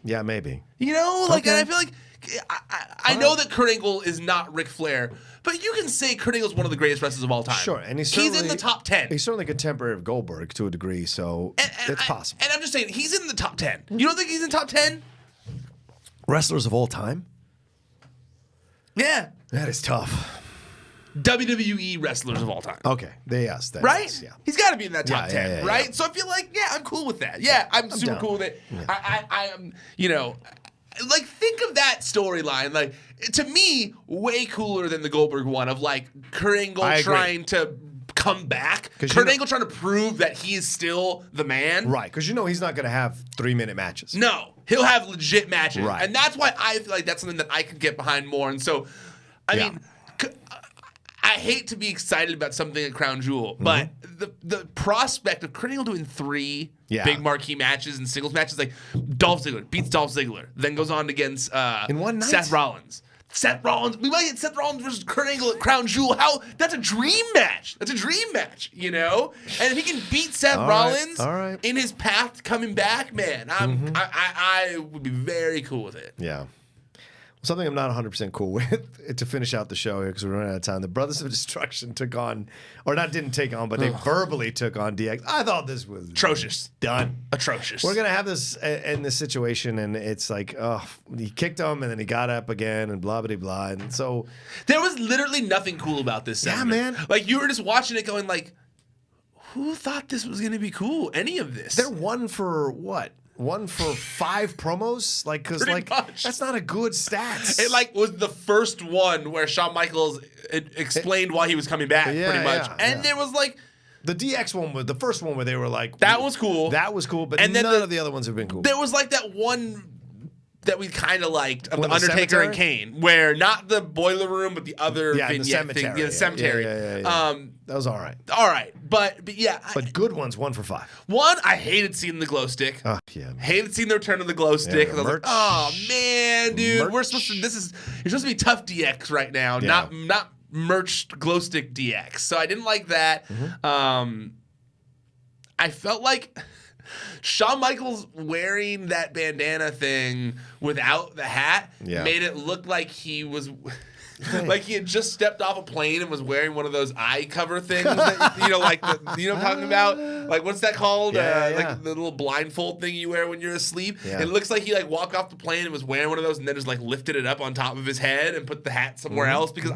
Yeah, maybe. You know, like and I feel like I know that Kurt Angle is not Ric Flair, but you can say Kurt Angle's one of the greatest wrestlers of all time. Sure, and he's in the top 10. He's certainly contemporary of Goldberg to a degree, so it's possible. And I'm just saying, he's in the top 10. You don't think he's in the top 10? Wrestlers of all time? Yeah. That is tough. WWE wrestlers of all time. Okay. Yes. Right? Is, yeah. He's got to be in that top 10, right? Yeah. So I feel like, I'm cool with that. Yeah, I'm super down. cool with it. Yeah. I am, like, think of that storyline. Like, to me, way cooler than the Goldberg one of, like, Kurt Angle trying to come back. Kurt Angle trying to prove that he is still the man. Right, because he's not going to have 3-minute matches. No. He'll have legit matches. Right. And that's why I feel like that's something that I could get behind more. And so, I mean, I hate to be excited about something at Crown Jewel, but the prospect of Kurt Angle doing 3 big marquee matches and singles matches, like Dolph Ziggler beats Dolph Ziggler, then goes on against in one night? Seth Rollins. We might get Seth Rollins versus Kurt Angle at Crown Jewel. That's a dream match. That's a dream match, you know? And if he can beat Seth Rollins in his path to coming back, man, I would be very cool with it. Yeah. Something I'm not 100% cool with, to finish out the show here because we're running out of time. The Brothers of Destruction took on, or not didn't take on, but they verbally took on DX. I thought this was atrocious. Done. Atrocious. We're going to have this in this situation, and it's like, he kicked him, and then he got up again, and blah, blah, blah. And so. There was literally nothing cool about this segment. Yeah, man. Like, you were just watching it going like, who thought this was going to be cool? Any of this? They're 1 for what? 1 for 5 promos, like because that's not a good stats. It like was the first one where Shawn Michaels explained why he was coming back, pretty much, and there was like the DX one was the first one where they were like that was cool, but and none of the other ones have been cool. There was like that one that we kind of liked of the Undertaker and Kane, where not the boiler room, but the other vignette thing, the cemetery. That was all right. All right, but yeah, but good ones 1 for 5. One, I hated seeing the glow stick. Oh yeah, hated seeing the return of the glow stick. I was like, oh man, dude, you're supposed to be tough DX right now, not merched glow stick DX. So I didn't like that. I felt like Shawn Michaels wearing that bandana thing without the hat made it look like he was like he had just stepped off a plane and was wearing one of those eye cover things that, you know, like you know what I'm talking about? Like what's that called? Like the little blindfold thing you wear when you're asleep. Yeah. It looks like he like walked off the plane and was wearing one of those and then just like lifted it up on top of his head and put the hat somewhere else because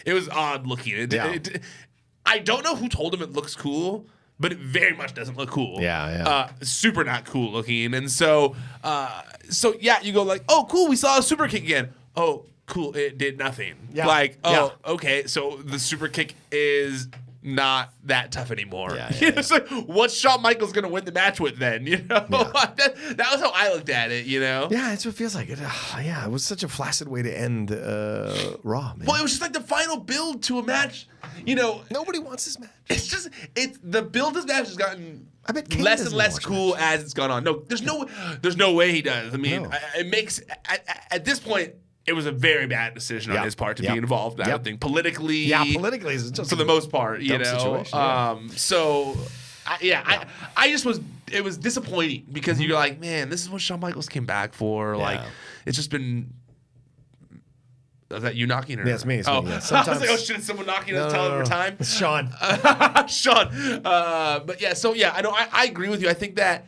it was odd looking. I don't know who told him it looks cool, but it very much doesn't look cool. Super not cool looking. And so you go like, oh, cool, we saw a super kick again. Oh, cool, it did nothing. Yeah. Like, okay, so the super kick is not that tough anymore. It's like, what's Shawn Michaels going to win the match with then? You know, that was how I looked at it. You know, that's what it feels like. It was such a flaccid way to end Raw. Man. Well, it was just like the final build to a match. You know, nobody wants this match. It's the build of this match has gotten less and less cool as it's gone on. No, there's no way he does. I mean, it makes at this point. It was a very bad decision on his part to be involved. I don't think politically. Yeah, politically is just for the most part, you know. So, I just was. It was disappointing because you're like, man, this is what Shawn Michaels came back for. Like, it's just been. Is that you knocking? Or? Yeah, it's me. Sometimes... I was like, oh shit, is someone knocking on the telephone time? It's Sean. Sean. But yeah, so yeah, I know. I agree with you. I think that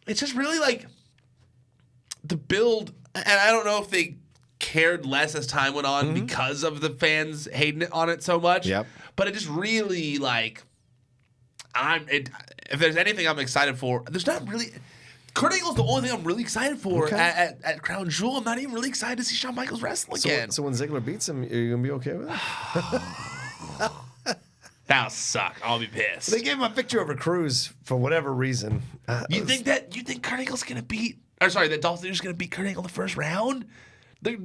it's just really like the build, and I don't know if they cared less as time went on because of the fans hating it on it so much. Yep. But it just really like if there's anything I'm excited for, there's not really. Kurt Angle's the only thing I'm really excited for at Crown Jewel. I'm not even really excited to see Shawn Michaels wrestle again. So when Ziggler beats him, are you gonna be okay with it? That'll suck. I'll be pissed. They gave him a picture of a cruise for whatever reason. You think Kurt Angle's gonna beat? Or sorry, that Dolph Ziggler's gonna beat Kurt Angle the first round? They're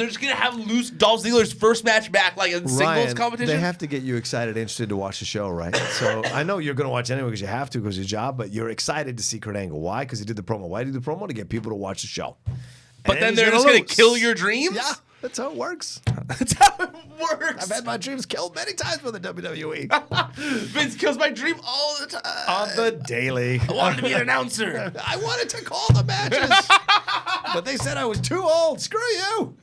just gonna have loose Dolph Ziggler's first match back, like in singles competition. They have to get you excited, interested to watch the show, right? So I know you're gonna watch anyway because you have to because of your job, but you're excited to see Kurt Angle. Why? Because he did the promo. Why did he do the promo? To get people to watch the show. But then they're just gonna kill your dreams. Yeah, that's how it works. That's how it works. I've had my dreams killed many times with the WWE. Vince kills my dream all the time. On the daily. I wanted to be an announcer. I wanted to call the matches. But they said I was too old. Screw you.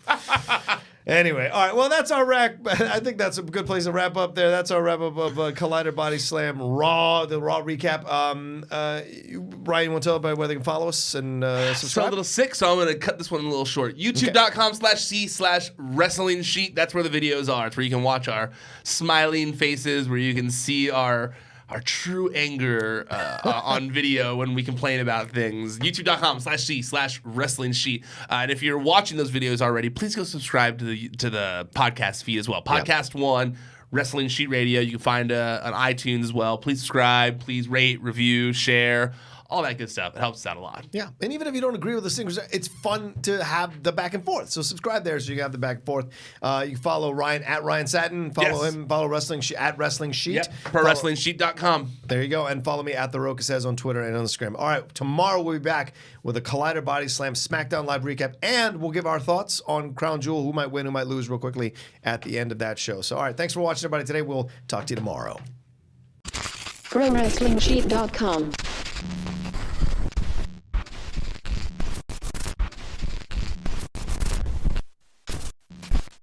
Anyway, all right. Well, that's our I think that's a good place to wrap up there. That's our wrap up of Collider Body Slam Raw, the Raw recap. Bryan, you want to tell everybody where they can follow us and subscribe? It's a little sick, so I'm going to cut this one a little short. YouTube.com/C/Wrestling Sheet. That's where the videos are. It's where you can watch our smiling faces, where you can see our true anger on video when we complain about things. YouTube.com/C/Wrestling Sheet. And if you're watching those videos already, please go subscribe to the podcast feed as well. Podcast 1, Wrestling Sheet Radio. You can find on iTunes as well. Please subscribe. Please rate, review, share. all that good stuff. It helps us out a lot. Yeah, and even if you don't agree with the singers, it's fun to have the back and forth. So subscribe there so you can have the back and forth. You can follow Ryan at Ryan Satin. Follow him. Follow at Wrestling Sheet. Yep. ProWrestlingSheet.com. There you go. And follow me at The Rocha Says on Twitter and on Instagram. All right, tomorrow we'll be back with a Collider Body Slam Smackdown Live recap, and we'll give our thoughts on Crown Jewel, who might win, who might lose, real quickly at the end of that show. So, all right, thanks for watching, everybody. Today we'll talk to you tomorrow. ProWrestlingSheet.com